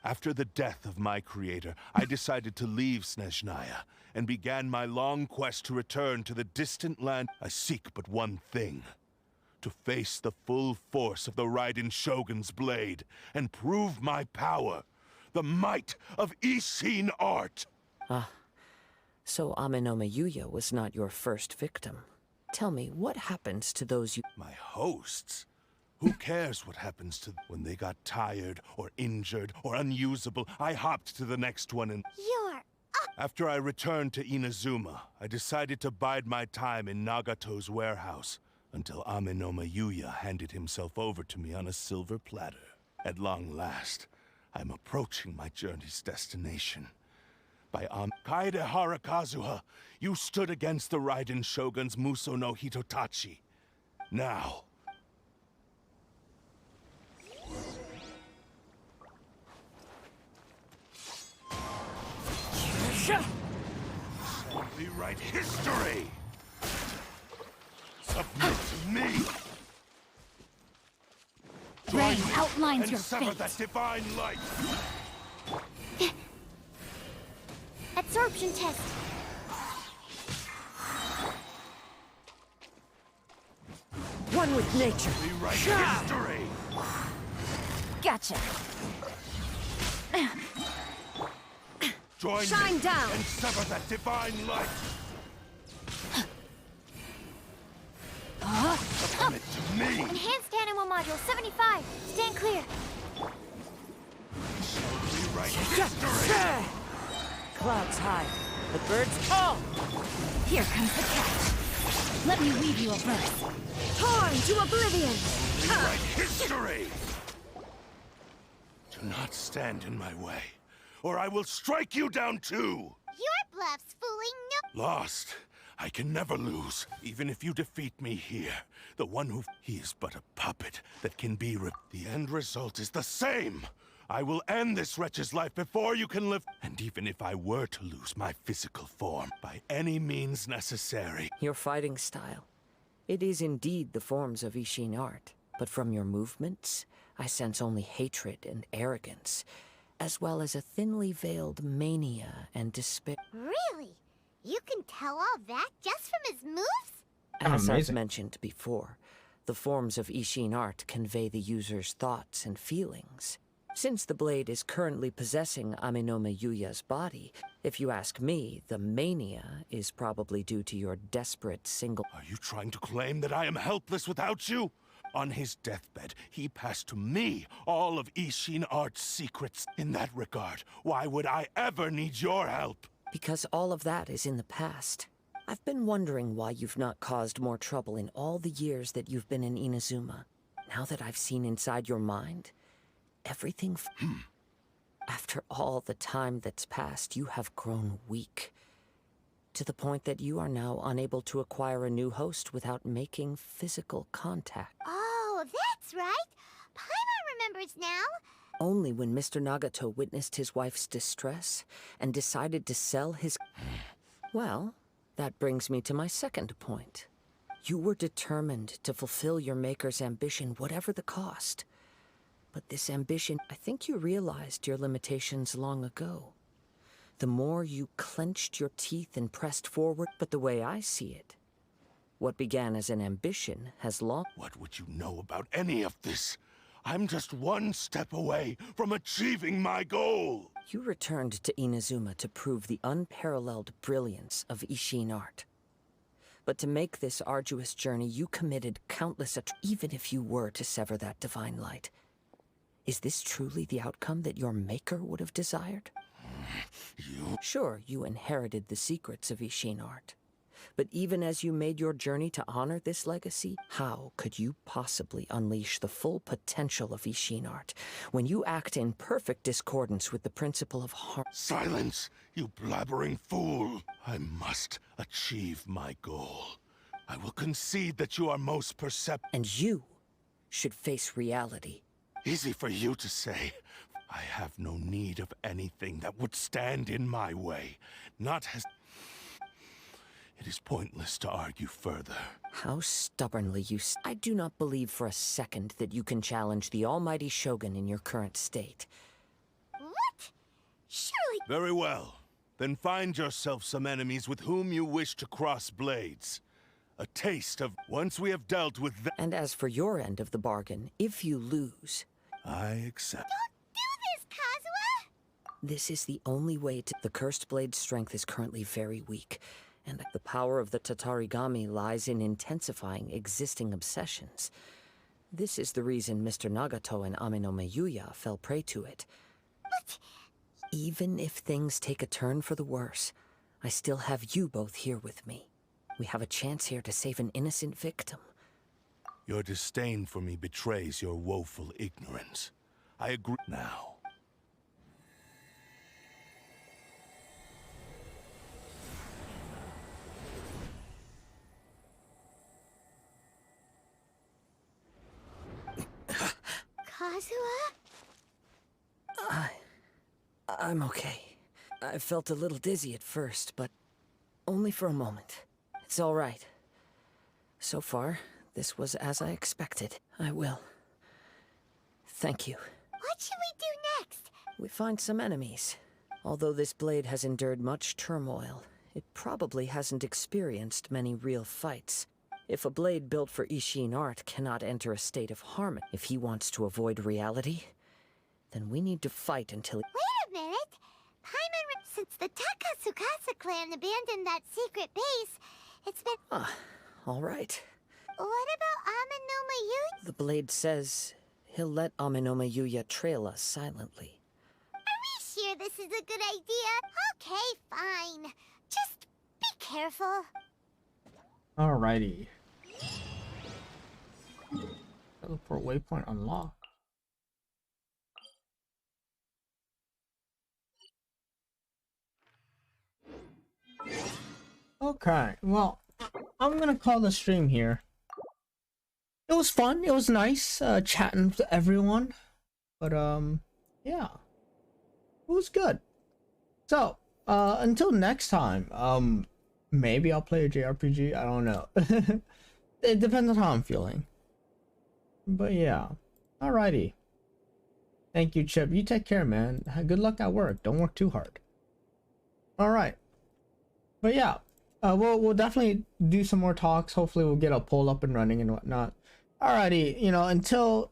Speaker 6: After the death of my creator, I decided to leave Snezhnaya and began my long quest to return to the distant land. I seek but one thing: to face the full force of the Raiden Shogun's blade and prove my power, the might of Ishin art.
Speaker 5: So Amenoma Yuya was not your first victim. Tell me, what happens to those you...
Speaker 6: My hosts? Who cares what happens to them? When they got tired, or injured, or unusable, I hopped to the next one and...
Speaker 2: You're...
Speaker 6: After I returned to Inazuma, I decided to bide my time in Nagato's warehouse, until Amenoma Yuya handed himself over to me on a silver platter. At long last, I'm approaching my journey's destination. By Kaedehara Kazuha, you stood against the Raiden Shogun's Muso no Hitotachi. Now... rewrite history! Submit to me!
Speaker 3: Rain outlines
Speaker 6: and
Speaker 3: your
Speaker 6: sever
Speaker 3: fate.
Speaker 6: that divine light!
Speaker 2: Absorption test.
Speaker 5: One with nature.
Speaker 6: Rewrite history!
Speaker 3: Gotcha.
Speaker 6: Join
Speaker 4: Shine
Speaker 6: me
Speaker 4: down.
Speaker 6: and sever that divine light! Submit to me!
Speaker 2: Enhanced animal module 75. Stand clear.
Speaker 6: Rewrite history!
Speaker 5: Clouds high. The birds call.
Speaker 3: Here comes the catch. Let me weave you a verse.
Speaker 4: Torn to oblivion!
Speaker 6: Rewrite history! Do not stand in my way, or I will strike you down too!
Speaker 2: Your bluff's fooling no...
Speaker 6: Lost. I can never lose, even if you defeat me here. The one who... He is but a puppet that can be The end result is the same! I will end this wretch's life before you can live... And even if I were to lose my physical form, by any means necessary...
Speaker 5: Your fighting style. It is indeed the forms of Ishin art. But from your movements, I sense only hatred and arrogance, as well as a thinly veiled mania and despair.
Speaker 2: Really? You can tell all that just from his moves?
Speaker 5: As I've
Speaker 1: Amazing.
Speaker 5: mentioned before, the forms of Ishin art convey the user's thoughts and feelings. Since the blade is currently possessing Amenoma Yuya's body, if you ask me, the mania is probably due to your desperate single...
Speaker 6: Are you trying to claim that I am helpless without you? On his deathbed, he passed to me all of Ishin art's secrets. In that regard, why would I ever need your help?
Speaker 5: Because all of that is in the past. I've been wondering why you've not caused more trouble in all the years that you've been in Inazuma. Now that I've seen inside your mind, everything... After all the time that's passed, you have grown weak. To the point that you are now unable to acquire a new host without making physical contact.
Speaker 2: Oh, that's right. Paimon remembers now.
Speaker 5: Only when Mr. Nagato witnessed his wife's distress and decided to sell his... Well, that brings me to my second point. You were determined to fulfill your maker's ambition, whatever the cost. But this ambition, I think you realized your limitations long ago. The more you clenched your teeth and pressed forward, but the way I see it, what began as an ambition has long...
Speaker 6: What would you know about any of this? I'm just one step away from achieving my goal!
Speaker 5: You returned to Inazuma to prove the unparalleled brilliance of Ishin art. But to make this arduous journey, you committed countless even if you were to sever that divine light. Is this truly the outcome that your maker would have desired? Sure, you inherited the secrets of Ishin art. But even as you made your journey to honor this legacy, how could you possibly unleash the full potential of Ishin art when you act in perfect discordance with the principle of harm?
Speaker 6: Silence, you blabbering fool! I must achieve my goal. I will concede that you are most perceptive.
Speaker 5: And you should face reality.
Speaker 6: Easy for you to say. I have no need of anything that would stand in my way. Not as... It is pointless to argue further.
Speaker 5: How stubbornly you I do not believe for a second that you can challenge the almighty Shogun in your current state.
Speaker 2: What? Surely...
Speaker 6: Very well. Then find yourself some enemies with whom you wish to cross blades. A taste of once we have dealt with them.
Speaker 5: And as for your end of the bargain, if you lose...
Speaker 6: I accept.
Speaker 2: Don't do this, Kazuha!
Speaker 5: This is the only way to... The Cursed Blade's strength is currently very weak, and the power of the Tatarigami lies in intensifying existing obsessions. This is the reason Mr. Nagato and Amenome Yuya fell prey to it.
Speaker 2: But...
Speaker 5: Even if things take a turn for the worse, I still have you both here with me. We have a chance here to save an innocent victim.
Speaker 6: Your disdain for me betrays your woeful ignorance. I agree now.
Speaker 2: Kazuha?
Speaker 5: I'm okay. I felt a little dizzy at first, but only for a moment. It's all right. So far, this was as I expected. I will. Thank you.
Speaker 2: What should we do next?
Speaker 5: We find some enemies. Although this blade has endured much turmoil, it probably hasn't experienced many real fights. If a blade built for Ishin art cannot enter a state of harmony, if he wants to avoid reality, then we need to fight until...
Speaker 2: Wait a minute! Since the Takasukasa clan abandoned that secret base, it's been...
Speaker 5: Ah, all right.
Speaker 2: What about Amenoma Yuya?
Speaker 5: The blade says he'll let Amenoma Yuya trail us silently.
Speaker 2: Are we sure this is a good idea? Okay, fine. Just be careful.
Speaker 1: Alrighty. Teleport waypoint unlocked. Okay, well, I'm gonna call the stream here. It was fun, it was nice chatting with everyone, but yeah, it was good. So until next time, maybe I'll play a JRPG, I don't know. It depends on how I'm feeling, but yeah. Alrighty, thank you, Chip. You take care, man. Good luck at work, don't work too hard. All right, but yeah, we'll definitely do some more talks. Hopefully we'll get a poll up and running and whatnot. Alrighty, you know, until